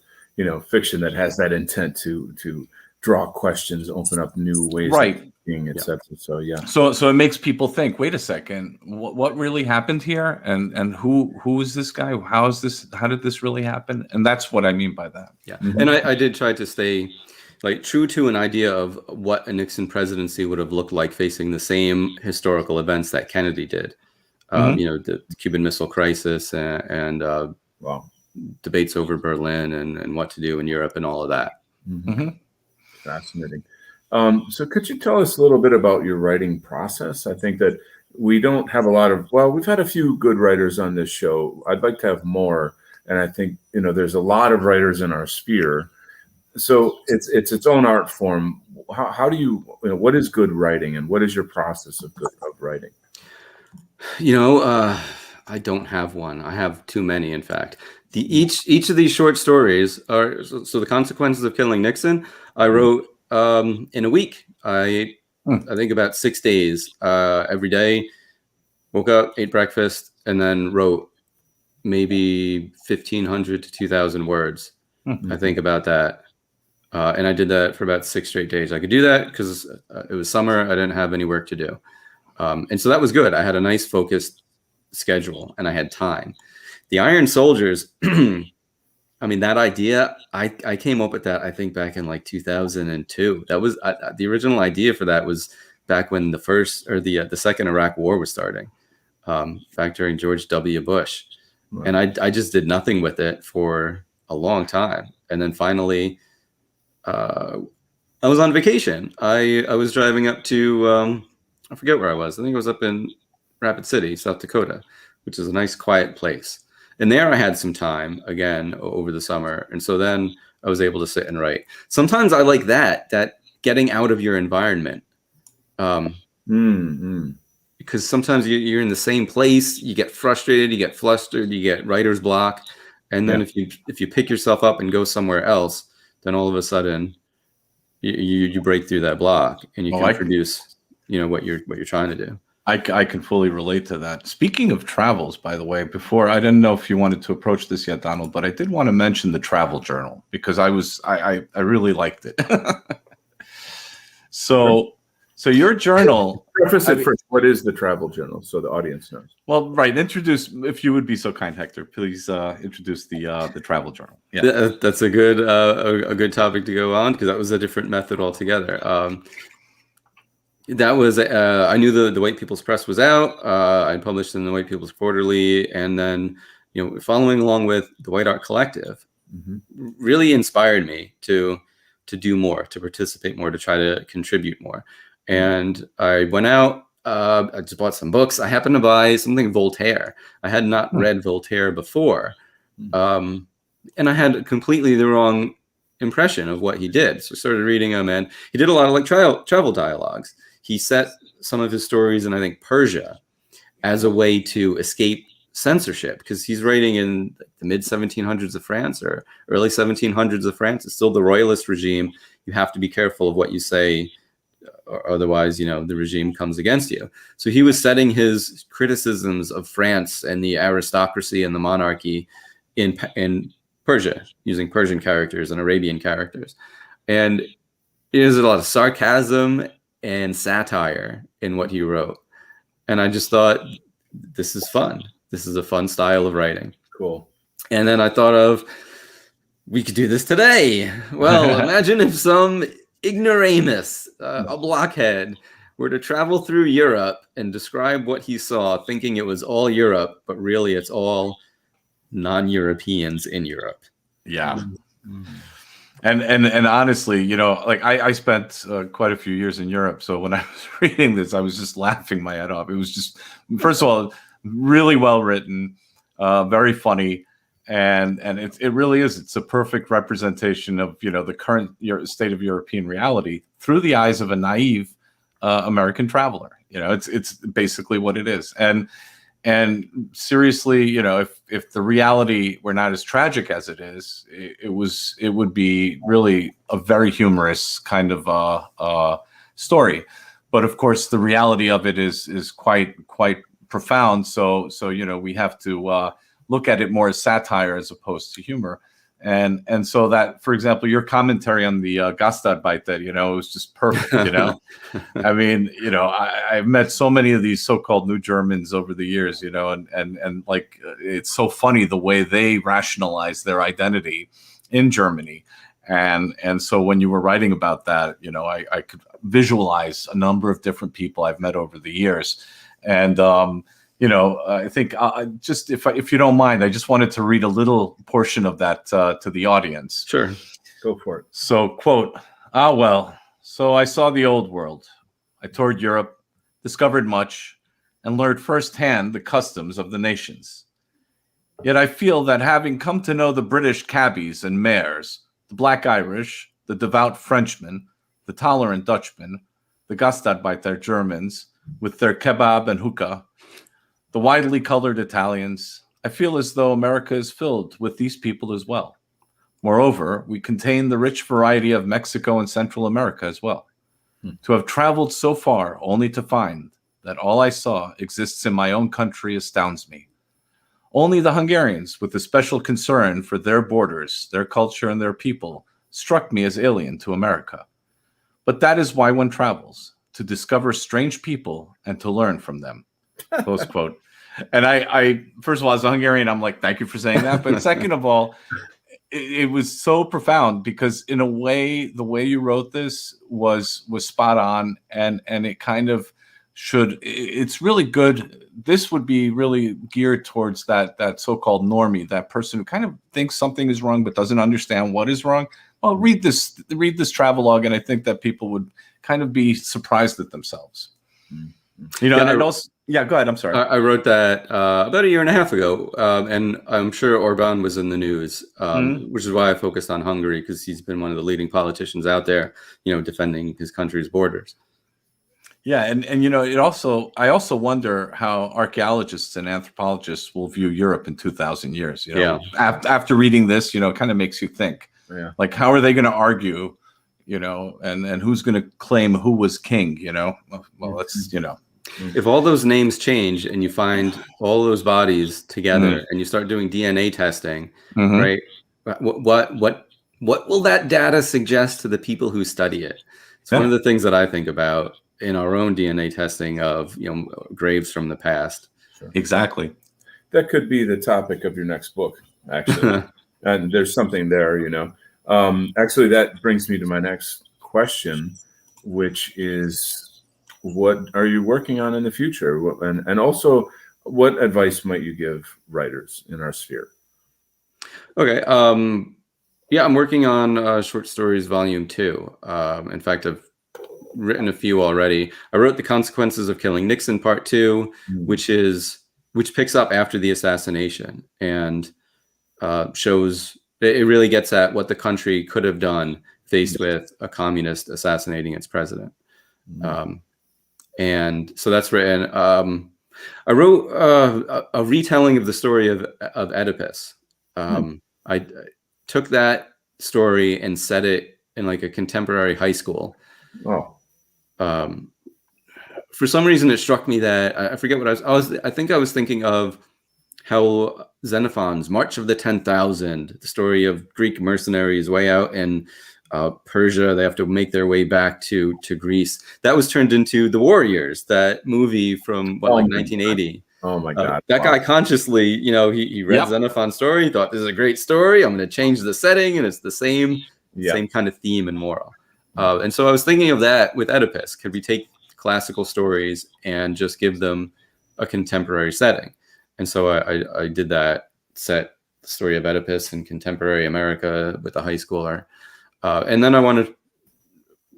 fiction that has that intent to draw questions, open up new ways right. of thinking, etc. So yeah. So it makes people think. Wait a second, what really happened here, and who is this guy? How did this really happen? And that's what I mean by that. Yeah, and I did try to stay true to an idea of what a Nixon presidency would have looked like facing the same historical events that Kennedy did. The Cuban Missile Crisis and debates over Berlin and what to do in Europe and all of that. Mm-hmm. Fascinating. So could you tell us a little bit about your writing process? I think that we don't have a lot of, we've had a few good writers on this show. I'd like to have more. And I think, there's a lot of writers in our sphere. So it's its own art form. How do you, what is good writing, and what is your process of writing? I don't have one. I have too many, in fact. Each of these short stories are, so The Consequences of Killing Nixon, I wrote in a week. I think about 6 days every day. Woke up, ate breakfast, and then wrote maybe 1,500 to 2,000 words. I think about that. And I did that for about 6 straight days. I could do that because it was summer. I didn't have any work to do. And so that was good. I had a nice focused schedule and I had time. The Iron Soldiers, that idea, I came up with that, I think, back in 2002. That was the original idea for that was back when the second Iraq War was starting, back during George W. Bush. Right. And I just did nothing with it for a long time. And then finally, I was on vacation. I was driving up to, I forget where I was. I think I was up in Rapid City, South Dakota, which is a nice quiet place. And there I had some time again over the summer. And so then I was able to sit and write. Sometimes I like that getting out of your environment. Because sometimes you're in the same place, you get frustrated, you get flustered, you get writer's block. And then if you pick yourself up and go somewhere else, then all of a sudden you break through that block and you can produce what you're trying to do. I can fully relate to that. Speaking of travels, by the way, before, I didn't know if you wanted to approach this yet, Donald, but I did want to mention the travel journal because I really liked it. So your journal. Preface it first. What is the travel journal, so the audience knows? Well, right. Introduce, if you would be so kind, Hector. Please introduce the travel journal. Yeah, that's a good topic to go on because that was a different method altogether. That was I knew the White People's Press was out. I published in the White People's Quarterly, and then following along with the White Art Collective really inspired me to do more, to participate more, to try to contribute more. And I went out. I just bought some books. I happened to buy something Voltaire. I had not read Voltaire before, And I had completely the wrong impression of what he did. So I started reading him, and he did a lot of like travel dialogues. He set some of his stories in, I think, Persia as a way to escape censorship, because he's writing in the mid 1700s of France or early 1700s of France. It's still the royalist regime. You have to be careful of what you say, or otherwise, the regime comes against you. So he was setting his criticisms of France and the aristocracy and the monarchy in Persia, using Persian characters and Arabian characters. And there's a lot of sarcasm and satire in what he wrote. And I just thought, this is fun. This is a fun style of writing. Cool. And then I thought of, we could do this today. Well, imagine if some ignoramus, a blockhead, were to travel through Europe and describe what he saw, thinking it was all Europe, but really it's all non-Europeans in Europe. Yeah. And honestly, like I spent quite a few years in Europe. So when I was reading this, I was just laughing my head off. It was just, first of all, really well written, very funny. And it really is. It's a perfect representation of, the current state of European reality through the eyes of a naive American traveler. It's basically what it is. And seriously, if the reality were not as tragic as it is, it would be really a very humorous kind of story. But of course, the reality of it is quite profound. So we have to look at it more as satire as opposed to humor. And so that, for example, your commentary on the Gastarbeiter, it was just perfect. I mean, I've met so many of these so-called New Germans over the years, and like, it's so funny the way they rationalize their identity in Germany. And so when you were writing about that, I could visualize a number of different people I've met over the years. And, I think just if you don't mind, I just wanted to read a little portion of that to the audience. Sure. Go for it. So, quote, well, so I saw the old world. I toured Europe, discovered much, and learned firsthand the customs of the nations. Yet I feel that having come to know the British cabbies and mayors, the black Irish, the devout Frenchmen, the tolerant Dutchmen, the Gastarbeiter Germans, with their kebab and hookah, the widely colored Italians, I feel as though America is filled with these people as well. Moreover, we contain the rich variety of Mexico and Central America as well. To have traveled so far only to find that all I saw exists in my own country astounds me. Only the Hungarians, with a special concern for their borders, their culture, and their people, struck me as alien to America. But that is why one travels, to discover strange people and to learn from them. Close quote. And I first of all, as a Hungarian, I'm like, thank you for saying that. But second of all, it was so profound because in a way, the way you wrote this was spot on, and it kind of it's really good. This would be really geared towards that so-called normie, that person who kind of thinks something is wrong but doesn't understand what is wrong. Well, read this travelogue, and I think that people would kind of be surprised at themselves. And also, yeah, go ahead. I'm sorry. I wrote that about a year and a half ago, and I'm sure Orban was in the news, which is why I focused on Hungary, because he's been one of the leading politicians out there, defending his country's borders. Yeah, and I also wonder how archaeologists and anthropologists will view Europe in 2,000 years. After reading this, it kind of makes you think, like, how are they going to argue, and who's going to claim who was king? Well, it's If all those names change and you find all those bodies together and you start doing DNA testing, right? What will that data suggest to the people who study it? It's one of the things that I think about in our own DNA testing of graves from the past. Sure. Exactly. That could be the topic of your next book, actually. And there's something there, Actually, that brings me to my next question, which is, what are you working on in the future? And also, what advice might you give writers in our sphere? Okay. I'm working on Short Stories Volume 2. In fact, I've written a few already. I wrote The Consequences of Killing Nixon Part 2, which picks up after the assassination. And shows it really gets at what the country could have done faced with a communist assassinating its president. And so that's written. I wrote a retelling of the story of Oedipus. I took that story and set it in like a contemporary high school. Oh. For some reason, it struck me that I forget what I think I was thinking of how Xenophon's March of the 10,000, the story of Greek mercenaries way out in Persia, they have to make their way back to Greece. That was turned into The Warriors, that movie from 1980. Oh my God! That guy consciously, he read Xenophon's story. He thought, this is a great story. I'm going to change the setting, and it's the same kind of theme and moral. And so I was thinking of that with Oedipus. Could we take classical stories and just give them a contemporary setting? And so I did that, set the story of Oedipus in contemporary America with a high schooler. And then I want to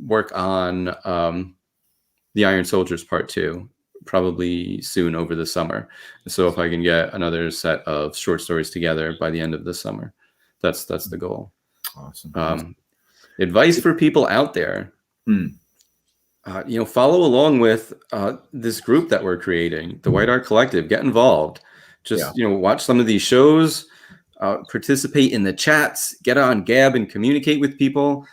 work on The Iron Soldiers Part 2, probably soon over the summer. So if I can get another set of short stories together by the end of the summer, that's the goal. Awesome. Advice for people out there. Follow along with this group that we're creating, the White Art Collective. Get involved. Just watch some of these shows, participate in the chats, get on Gab and communicate with people.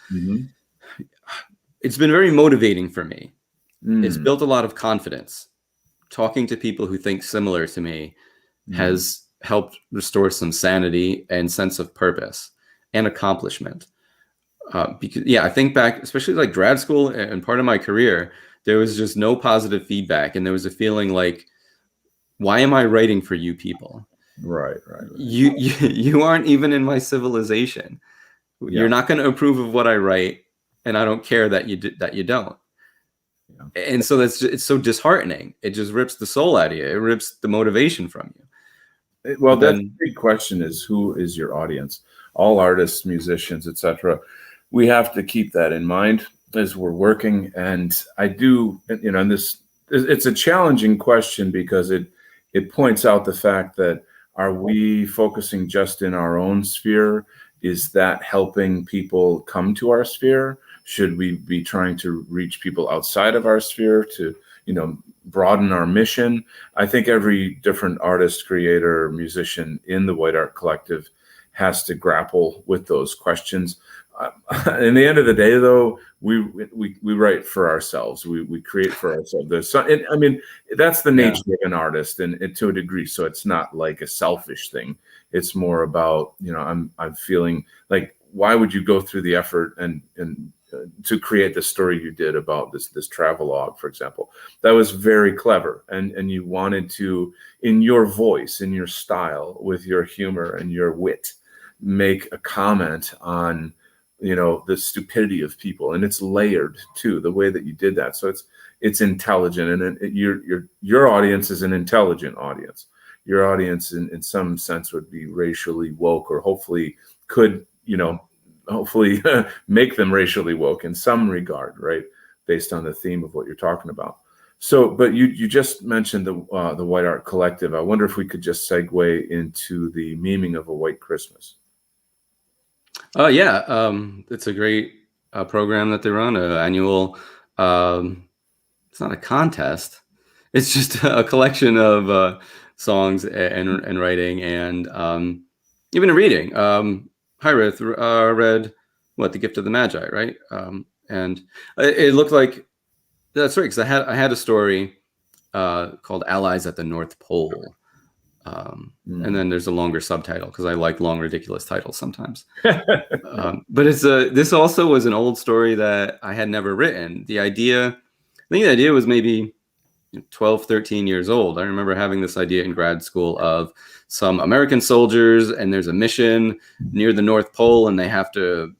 It's been very motivating for me. It's built a lot of confidence. Talking to people who think similar to me has helped restore some sanity and sense of purpose and accomplishment. Because I think back, especially like grad school and part of my career, there was just no positive feedback, and there was a feeling like, why am I writing for you people? Right. You aren't even in my civilization. You're not going to approve of what I write, and I don't care that you don't. And so it's so disheartening. It just rips the soul out of you. It rips the motivation from you. Well, the big question is, who is your audience? All artists, musicians, etc. We have to keep that in mind as we're working. And I do, and it's a challenging question because it points out the fact that, are we focusing just in our own sphere? Is that helping people come to our sphere? Should we be trying to reach people outside of our sphere to, broaden our mission? I think every different artist, creator, musician in the White Art Collective has to grapple with those questions. In the end of the day, though, we write for ourselves. We create for ourselves. That's the nature of an artist, and to a degree. So it's not like a selfish thing. It's more about, I'm feeling like, why would you go through the effort and to create the story you did about this travelogue, for example? That was very clever, and you wanted to, in your voice, in your style, with your humor and your wit, make a comment on the stupidity of people, and it's layered too, the way that you did that. So it's intelligent, and your audience is an intelligent audience. Your audience in some sense would be racially woke, or hopefully could hopefully make them racially woke in some regard, right, based on the theme of what you're talking about. So, but you just mentioned the White Art Collective. I wonder if we could just segue into the memeing of a white Christmas. It's a great program that they run, an annual. It's not a contest; it's just a collection of songs and writing, and even a reading. Hyrith read The Gift of the Magi, right? And it looked like that's right, because I had a story called "Allies at the North Pole." And then there's a longer subtitle because I like long, ridiculous titles sometimes. But this also was an old story that I had never written. I think the idea was maybe 12, 13 years old. I remember having this idea in grad school of some American soldiers, and there's a mission near the North Pole, and they have to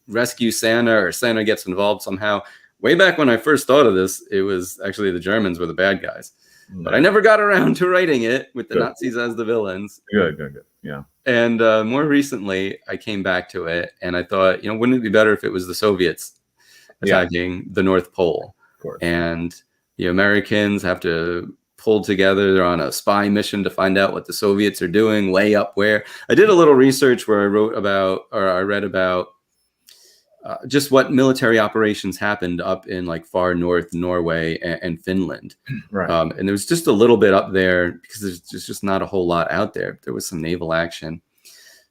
rescue Santa, or Santa gets involved somehow. Way back when I first thought of this, it was actually the Germans were the bad guys. But I never got around to writing it with the Nazis as the villains. Good. Yeah. And more recently, I came back to it, and I thought, wouldn't it be better if it was the Soviets attacking the North Pole? Of course. And the Americans have to pulled together. They're on a spy mission to find out what the Soviets are doing way up where. I did a little research where I read about just what military operations happened up in like far north Norway and Finland. Right. And there was just a little bit up there because there's just not a whole lot out there. There was some naval action.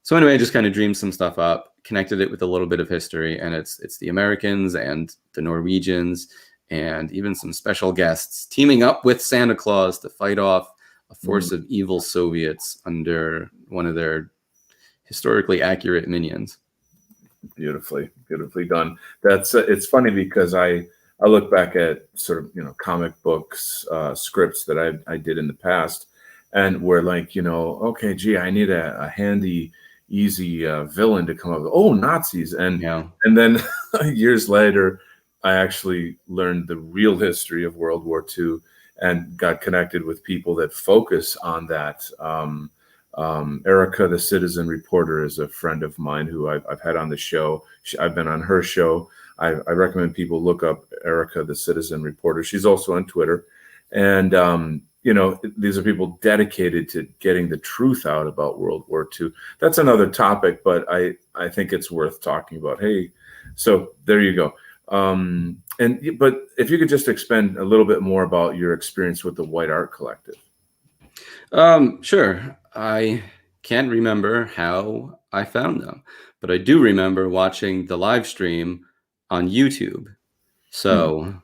So anyway, I just kind of dreamed some stuff up, connected it with a little bit of history, and it's the Americans and the Norwegians and even some special guests teaming up with Santa Claus to fight off a force of evil Soviets under one of their historically accurate minions. Beautifully done. That's it's funny because I look back at sort of comic books scripts that I did in the past, and we're like okay, gee, I need a handy, easy villain to come up with. Oh, Nazis, and then years later, I actually learned the real history of World War II and got connected with people that focus on that. Erica, the citizen reporter, is a friend of mine who I've had on the show. I've been on her show. I recommend people look up Erica, the citizen reporter. She's also on Twitter. And, these are people dedicated to getting the truth out about World War II. That's another topic, but I think it's worth talking about. Hey, so there you go. But if you could just expand a little bit more about your experience with the White Art Collective. Sure. I can't remember how I found them, but I do remember watching the live stream on YouTube. So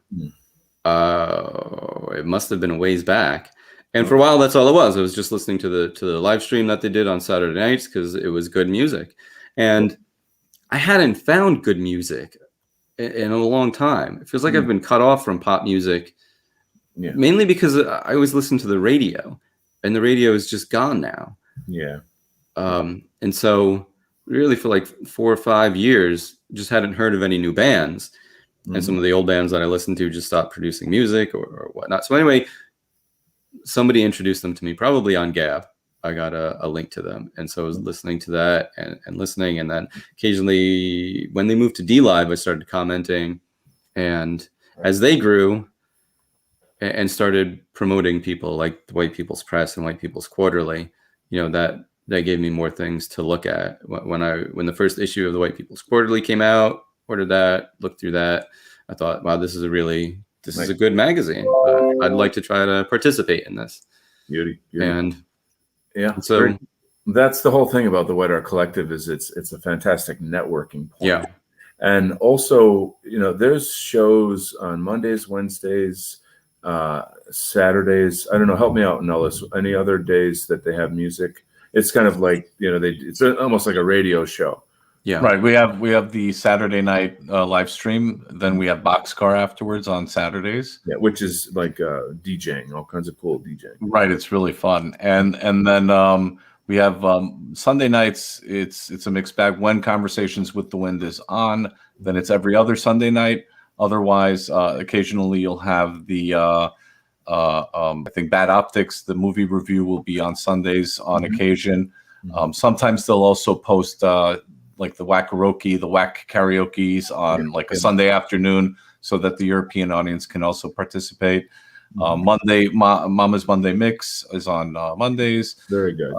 it must have been a ways back. And for a while, that's all it was. I was just listening to the live stream that they did on Saturday nights because it was good music. And I hadn't found good music in a long time. It feels like I've been cut off from pop music, mainly because I always listen to the radio. And the radio is just gone now. Yeah. And so really for like 4 or 5 years, just hadn't heard of any new bands. And some of the old bands that I listened to just stopped producing music or whatnot. So anyway, somebody introduced them to me, probably on Gab. I got a link to them. And so I was listening to that and listening. And then occasionally when they moved to D-Live, I started commenting. And as they grew, and started promoting people like the White People's Press and White People's Quarterly, that gave me more things to look at. When the first issue of the White People's Quarterly came out, ordered that, looked through that, I thought, wow, this is a good magazine. I'd like to try to participate in this. Beauty. And so that's the whole thing about the White Art Collective is it's a fantastic networking point. Yeah. And also, there's shows on Mondays, Wednesdays, Saturdays. I don't know. Help me out, Nullus. Any other days that they have music? It's kind of like it's almost like a radio show. Yeah. Right. We have the Saturday night live stream. Then we have Boxcar afterwards on Saturdays. Yeah, which is like DJing, all kinds of cool DJing. Right. It's really fun. And then we have Sunday nights. It's a mixed bag. When Conversations with the Wind is on, then it's every other Sunday night. Otherwise, occasionally you'll have the I think Bad Optics, the movie review, will be on Sundays on occasion. Sometimes they'll also post like the Wackaroke, the Whack Karaoke's on a Sunday afternoon, so that the European audience can also participate. Monday, Mama's Monday Mix is on Mondays. Very good.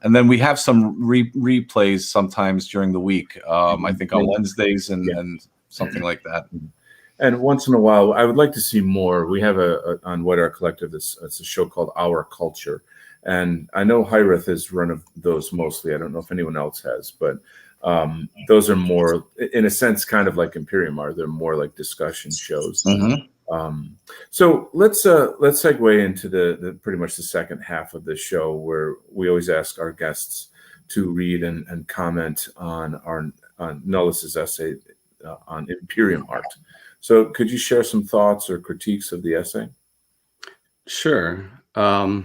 And then we have some replays sometimes during the week. I think on Wednesdays and something like that. And once in a while, I would like to see more. We have on White Art Collective, it's a show called Our Culture. And I know Hyreth has run those mostly. I don't know if anyone else has, but those are more, in a sense, kind of like Imperium Art. They're more like discussion shows. So let's segue into the pretty much the second half of the show, where we always ask our guests to read and comment on Nullus's essay on Imperium Art. So could you share some thoughts or critiques of the essay? Sure. I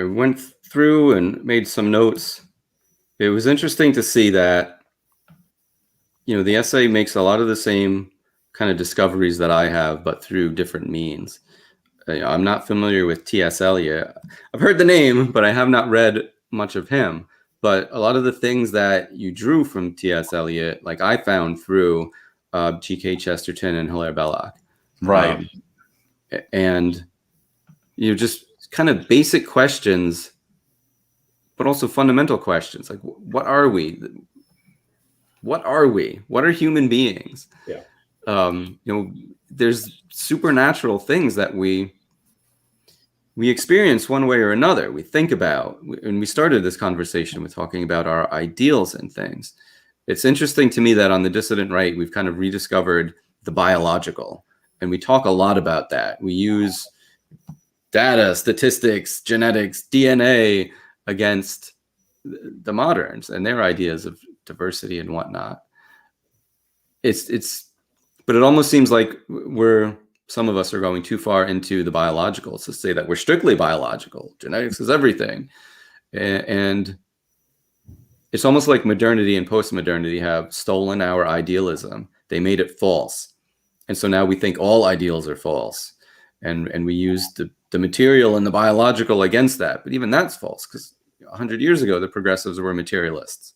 went through and made some notes. It was interesting to see that, the essay makes a lot of the same kind of discoveries that I have, but through different means. I'm not familiar with T.S. Eliot. I've heard the name, but I have not read much of him. But a lot of the things that you drew from T.S. Eliot, like I found through G.K. Chesterton and Hilaire Belloc. Right. and just kind of basic questions, but also fundamental questions like, what are we? What are we? What are human beings? Yeah. There's supernatural things that we experience one way or another. We think about, and we started this conversation with talking about our ideals and things. It's interesting to me that on the dissident right, we've kind of rediscovered the biological, and we talk a lot about that. We use data, statistics, genetics, DNA against the moderns and their ideas of diversity and whatnot. But it almost seems like some of us are going too far into the biological to say that we're strictly biological. Genetics is everything. And it's almost like modernity and postmodernity have stolen our idealism. They made it false. And so now we think all ideals are false. And we use the material and the biological against that. But even that's false, because 100 years ago, the progressives were materialists.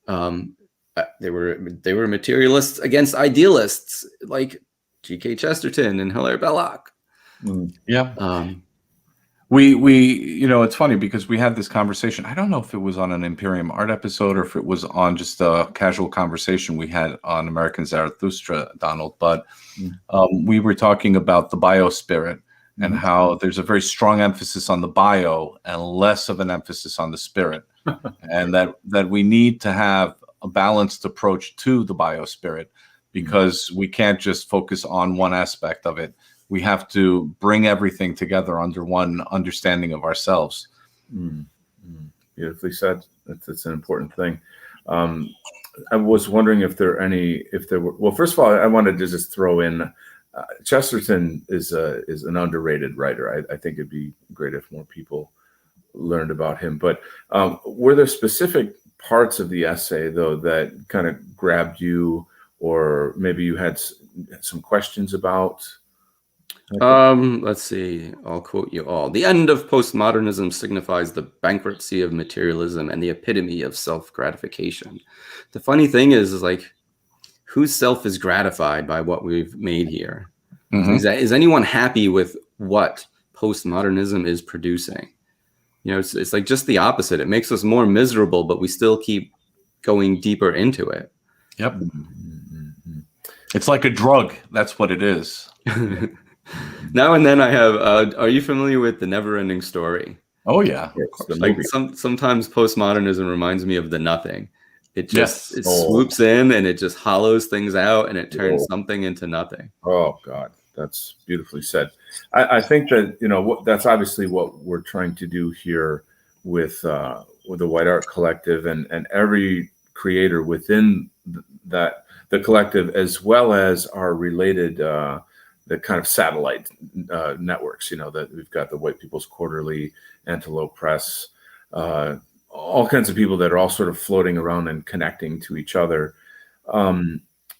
They were materialists against idealists like G.K. Chesterton and Hilaire Belloc. Yeah. We it's funny because we had this conversation. I don't know if it was on an Imperium Art episode or if it was on just a casual conversation we had on American Zarathustra, Donald, but we were talking about the biospirit and how there's a very strong emphasis on the bio and less of an emphasis on the spirit. And that we need to have a balanced approach to the biospirit, because we can't just focus on one aspect of it. We have to bring everything together under one understanding of ourselves. Beautifully said. That's an important thing. I was wondering if there were. Well, first of all, I wanted to just throw in Chesterton is an underrated writer. I think it'd be great if more people learned about him. But were there specific parts of the essay, though, that kind of grabbed you, or maybe you had some questions about? Let's see. I'll quote you all. The end of postmodernism signifies the bankruptcy of materialism and the epitome of self-gratification. The funny thing is like, whose self is gratified by what we've made here? Is anyone happy with what postmodernism is producing? It's like just the opposite. It makes us more miserable, but we still keep going deeper into it. Yep. It's like a drug. That's what it is. Now and then I have, are you familiar with The Never-Ending Story? Oh, yeah. Like sometimes postmodernism reminds me of The Nothing. It just swoops in and it just hollows things out and it turns something into nothing. Oh, God. That's beautifully said. I think that, that's obviously what we're trying to do here with the White Art Collective and every creator within the collective, as well as our related the kind of satellite networks, that we've got the White People's Quarterly, Antelope Press, all kinds of people that are all sort of floating around and connecting to each other.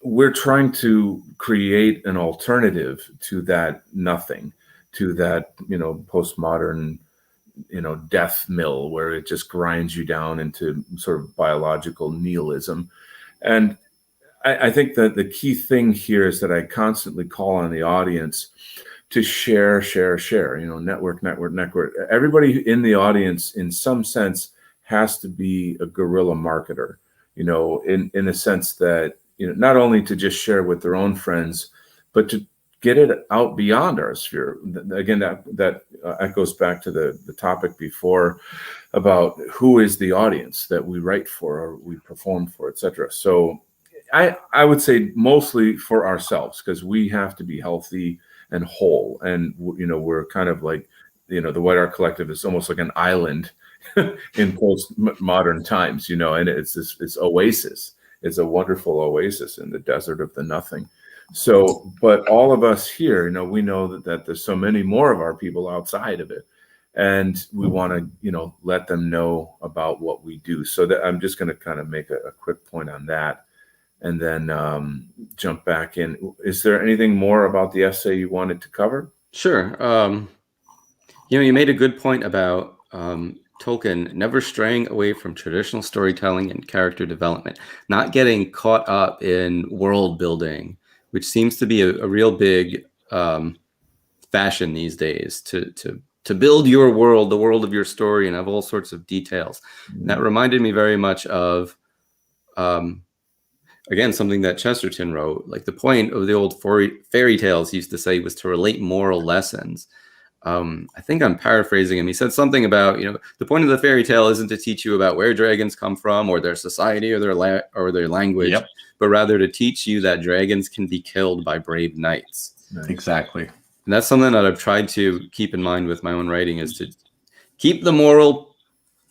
We're trying to create an alternative to that nothing, to that, postmodern, death mill where it just grinds you down into sort of biological nihilism. And I think that the key thing here is that I constantly call on the audience to share, network. Everybody in the audience, in some sense, has to be a guerrilla marketer, in a sense that, not only to just share with their own friends, but to get it out beyond our sphere. Again, that echoes back to the topic before about who is the audience that we write for or we perform for, etc. So I would say mostly for ourselves, because we have to be healthy and whole. And, we're kind of like, the White Art Collective is almost like an island in post-modern times, and it's this oasis. It's a wonderful oasis in the desert of the nothing. So, but all of us here, we know that there's so many more of our people outside of it. And we want to, let them know about what we do. So that I'm just going to kind of make a quick point on that and then jump back in. Is there anything more about the essay you wanted to cover? Sure. You made a good point about Tolkien never straying away from traditional storytelling and character development, not getting caught up in world building, which seems to be a real big fashion these days to build your world, the world of your story, and have all sorts of details. And that reminded me very much of, again, something that Chesterton wrote. Like, the point of the old fairy tales, he used to say, was to relate moral lessons. I think I'm paraphrasing him. He said something about, the point of the fairy tale isn't to teach you about where dragons come from or their society or their language, Yep. but rather to teach you that dragons can be killed by brave knights. Nice. Exactly. And that's something that I've tried to keep in mind with my own writing, is to keep the moral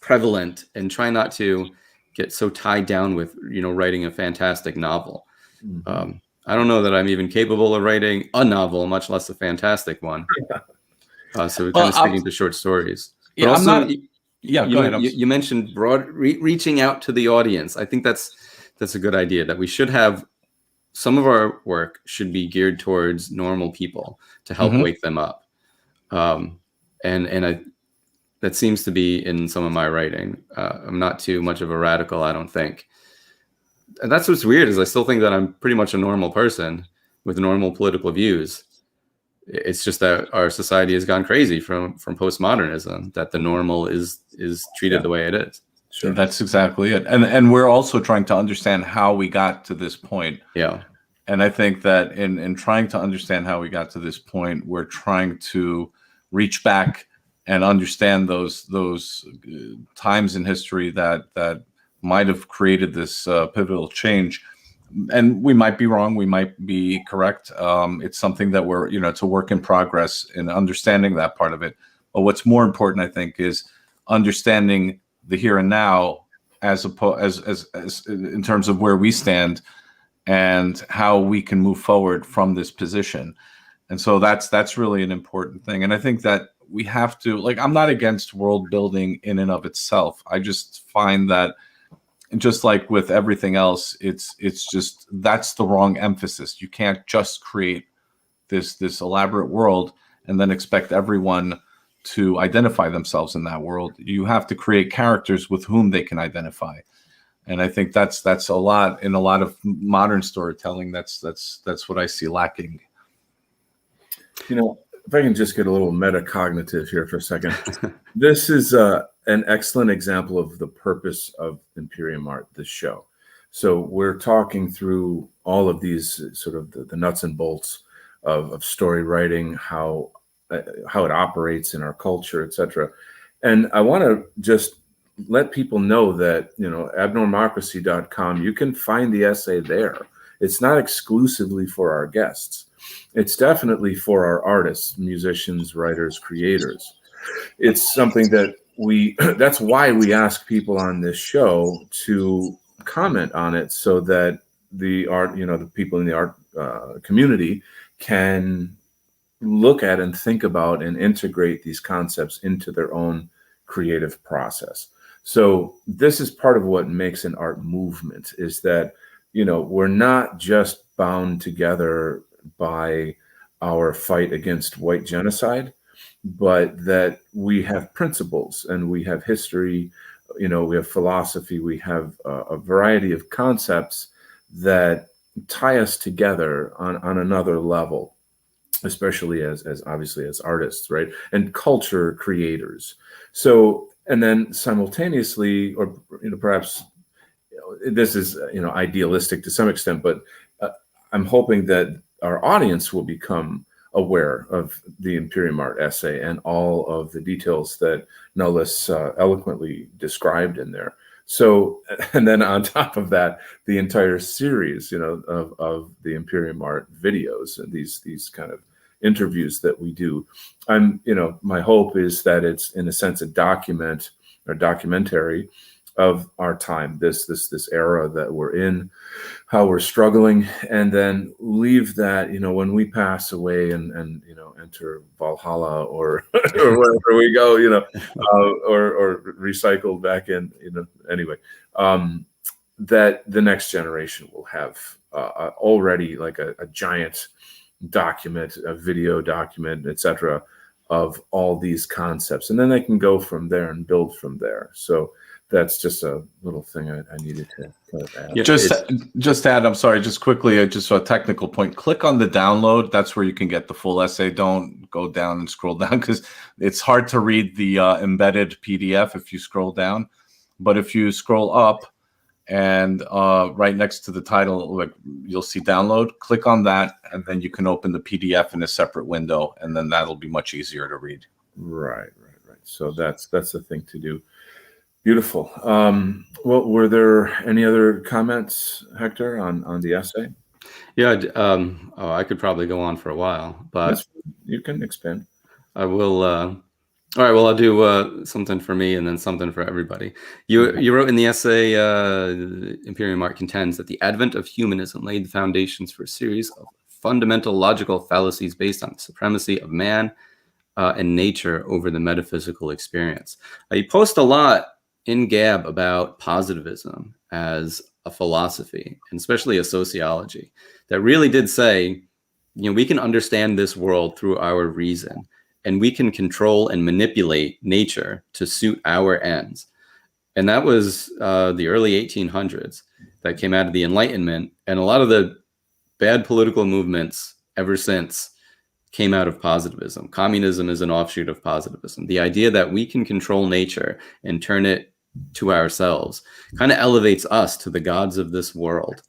prevalent and try not to get so tied down with, writing a fantastic novel. Mm-hmm. I don't know that I'm even capable of writing a novel, much less a fantastic one. So we're kind of sticking to short stories. But Yeah, also, go ahead. You mentioned reaching out to the audience. I think that's a good idea, that we should have some of our work should be geared towards normal people to help wake them up. And that seems to be in some of my writing. I'm not too much of a radical, I don't think. And that's what's weird, is I still think that I'm pretty much a normal person with normal political views. It's just that our society has gone crazy from postmodernism, that the normal is treated the way it is. Sure. That's exactly it. And we're also trying to understand how we got to this point. Yeah. And I think that in trying to understand how we got to this point, we're trying to reach back and understand those times in history that might have created this pivotal change. And we might be wrong, we might be correct. It's something that we're, it's a work in progress in understanding that part of it. But what's more important, I think, is understanding the here and now as in terms of where we stand and how we can move forward from this position. And so that's really an important thing. And I think that we have to, like, I'm not against world building in and of itself. I just find that, just like with everything else, it's just, that's the wrong emphasis. You can't just create this elaborate world and then expect everyone to identify themselves in that world. You have to create characters with whom they can identify. And I think that's a lot in a lot of modern storytelling. That's what I see lacking. If I can just get a little metacognitive here for a second. This is an excellent example of the purpose of Imperium Art, this show. So we're talking through all of these sort of the nuts and bolts of story writing, how it operates in our culture, etc. And I want to just let people know that, abnormocracy.com, you can find the essay there. It's not exclusively for our guests. It's definitely for our artists, musicians, writers, creators. It's something that that's why we ask people on this show to comment on it, so that the art, the people in the art community can look at and think about and integrate these concepts into their own creative process. So this is part of what makes an art movement, is that, we're not just bound together by our fight against white genocide, but that we have principles and we have history, we have philosophy, we have a variety of concepts that tie us together on another level, especially as obviously as artists, right? And culture creators. So, and then simultaneously, or perhaps this is idealistic to some extent, but I'm hoping that our audience will become aware of the Imperium Art essay and all of the details that Nullus eloquently described in there. So, and then on top of that, the entire series, of the Imperium Art videos and these kind of interviews that we do. My hope is that it's in a sense a document or documentary of our time, this era that we're in, how we're struggling, and then leave that, when we pass away and enter Valhalla or or wherever we go, or recycled back in, anyway, that the next generation will have already like a giant document, a video document, etc., of all these concepts, and then they can go from there and build from there. So that's just a little thing I needed to add. Yeah, Just add, I'm sorry, just quickly, just a technical point. Click on the download. That's where you can get the full essay. Don't go down and scroll down, because it's hard to read the embedded PDF if you scroll down. But if you scroll up and right next to the title, like, you'll see download. Click on that, and then you can open the PDF in a separate window, and then that'll be much easier to read. Right. So that's the thing to do. Beautiful. Well, were there any other comments, Hector, on the essay? Yeah. I could probably go on for a while, but You can expand. I will. All right. Well, I'll do something for me and then something for everybody. You wrote in the essay, Imperium Art contends that the advent of humanism laid the foundations for a series of fundamental logical fallacies based on the supremacy of man and nature over the metaphysical experience. You post a lot in Gab about positivism as a philosophy, and especially a sociology, that really did say, we can understand this world through our reason, and we can control and manipulate nature to suit our ends. And that was the early 1800s that came out of the Enlightenment, and a lot of the bad political movements ever since came out of positivism. Communism is an offshoot of positivism. The idea that we can control nature and turn it to ourselves kind of elevates us to the gods of this world.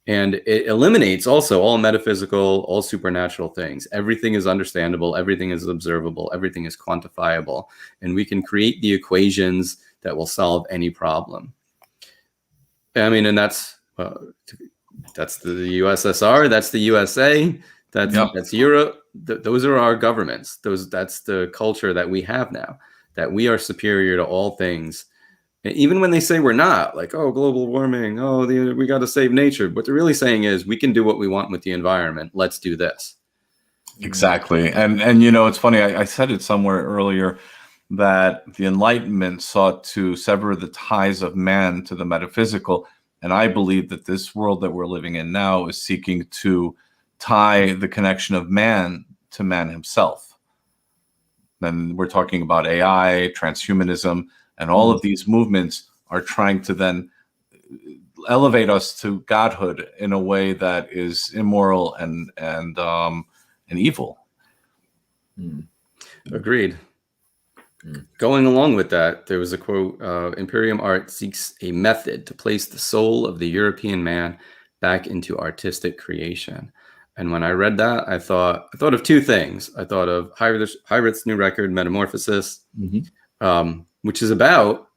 And it eliminates also all metaphysical, all supernatural things. Everything is understandable. Everything is observable. Everything is quantifiable. And we can create the equations that will solve any problem. I mean, and that's the USSR. That's the USA. That's Europe. Those are our governments. That's the culture that we have now, that we are superior to all things. And even when they say we're not, like, oh, global warming, we got to save nature. What they're really saying is we can do what we want with the environment. Let's do this. Exactly. And it's funny. I said it somewhere earlier that the Enlightenment sought to sever the ties of man to the metaphysical. And I believe that this world that we're living in now is seeking to tie the connection of man to man himself. Then we're talking about AI, transhumanism, and all of these movements are trying to then elevate us to godhood in a way that is immoral and evil. Agreed. Going along with that, there was a quote, Imperium Art seeks a method to place the soul of the European man back into artistic creation. And when I read that, I thought of two things. I thought of Heinrich's new record, Metamorphosis, which is about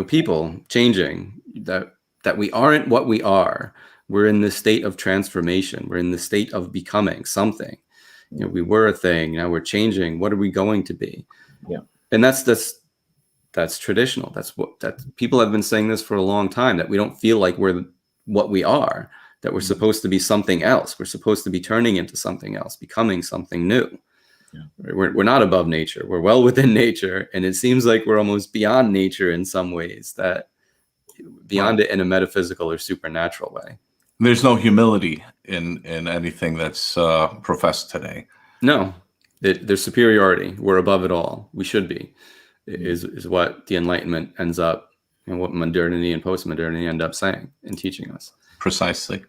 people changing, that we aren't what we are. We're in this state of transformation. We're in the state of becoming something. We were a thing. Now we're changing. What are we going to be? Yeah. And that's traditional. That people have been saying this for a long time, that we don't feel like we're what we are, that we're supposed to be something else. We're supposed to be turning into something else, becoming something new. Yeah. We're not above nature. We're well within nature. And it seems like we're almost beyond nature in some ways, that beyond it in a metaphysical or supernatural way. There's no humility in anything that's professed today. No, there's superiority. We're above it all. We should be, is what the Enlightenment ends up, and what modernity and postmodernity end up saying and teaching us. Precisely.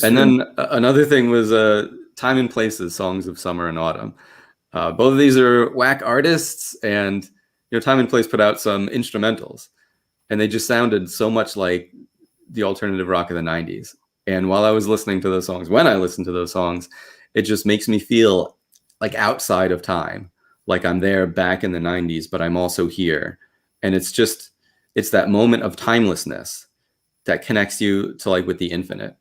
And then another thing was Time and Places, Songs of Summer and Autumn. Both of these are whack artists, and Time and Place put out some instrumentals, and they just sounded so much like the alternative rock of the 90s. And while I was listening to those songs, when I listened to those songs, it just makes me feel like outside of time, like I'm there back in the 90s, but I'm also here. And it's that moment of timelessness that connects you to with the infinite.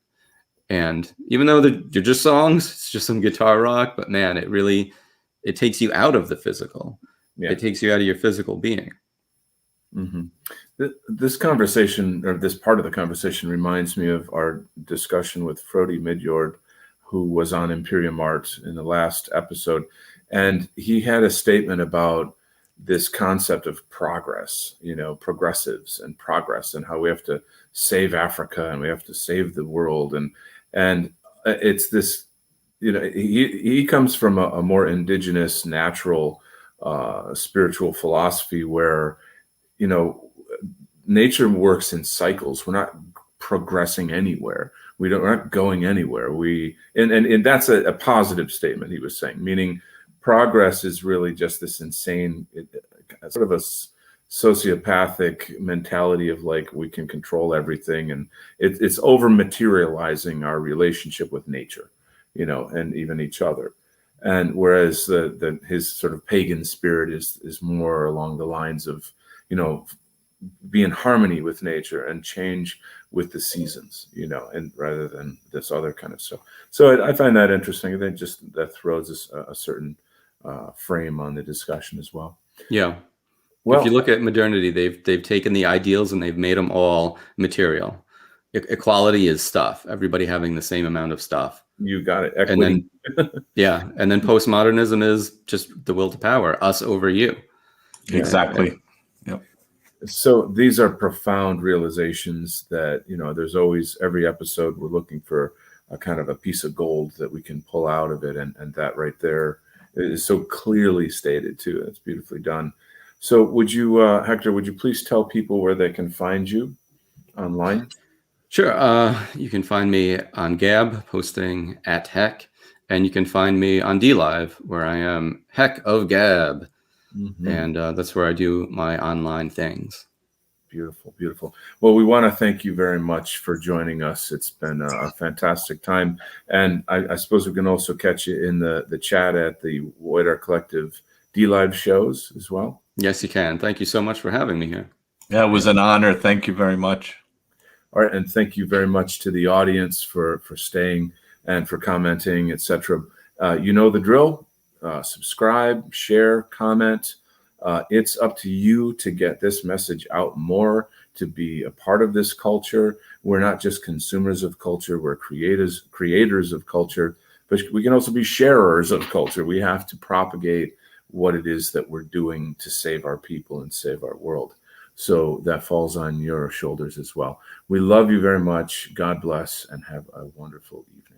And even though they're just songs, it's just some guitar rock, but man, it takes you out of the physical. Yeah. It takes you out of your physical being. Mm-hmm. This conversation, or this part of the conversation, reminds me of our discussion with Frody Midjord, who was on Imperium Art in the last episode. And he had a statement about this concept of progress, progressives and progress, and how we have to save Africa and we have to save the world. And it's this, he comes from a more indigenous, natural, spiritual philosophy where, nature works in cycles. We're not progressing anywhere. We're not going anywhere. And that's a positive statement he was saying, meaning progress is really just this insane, sort of a sociopathic mentality of like we can control everything, and it's over materializing our relationship with nature, and even each other. And whereas his sort of pagan spirit is more along the lines of, be in harmony with nature and change with the seasons, and rather than this other kind of stuff. So I find that interesting. I think just that throws a certain frame on the discussion as well. Yeah. Well, if you look at modernity, they've taken the ideals and they've made them all material. Equality is stuff. Everybody having the same amount of stuff. You got it. And Equity. then, and then postmodernism is just the will to power, us over you. Exactly. Yep. So these are profound realizations that, there's always, every episode we're looking for a kind of a piece of gold that we can pull out of it. And that right there is so clearly stated too. It's beautifully done. So would you, Hector, would you please tell people where they can find you online? Sure. You can find me on Gab, posting at Heck, and you can find me on DLive, where I am Heck of Gab. Mm-hmm. And that's where I do my online things. Beautiful, beautiful. Well, we want to thank you very much for joining us. It's been a fantastic time. And I suppose we can also catch you in the chat at the White Art Collective DLive shows as well. Yes, you can. Thank you so much for having me here. Yeah, it was an honor. Thank you very much. All right, and thank you very much to the audience for staying and for commenting, etc. You know the drill. Subscribe, share, comment. It's up to you to get this message out more, to be a part of this culture. We're not just consumers of culture, we're creators of culture, but we can also be sharers of culture. We have to propagate what it is that we're doing to save our people and save our world. So that falls on your shoulders as well. We love you very much. God bless, and have a wonderful evening.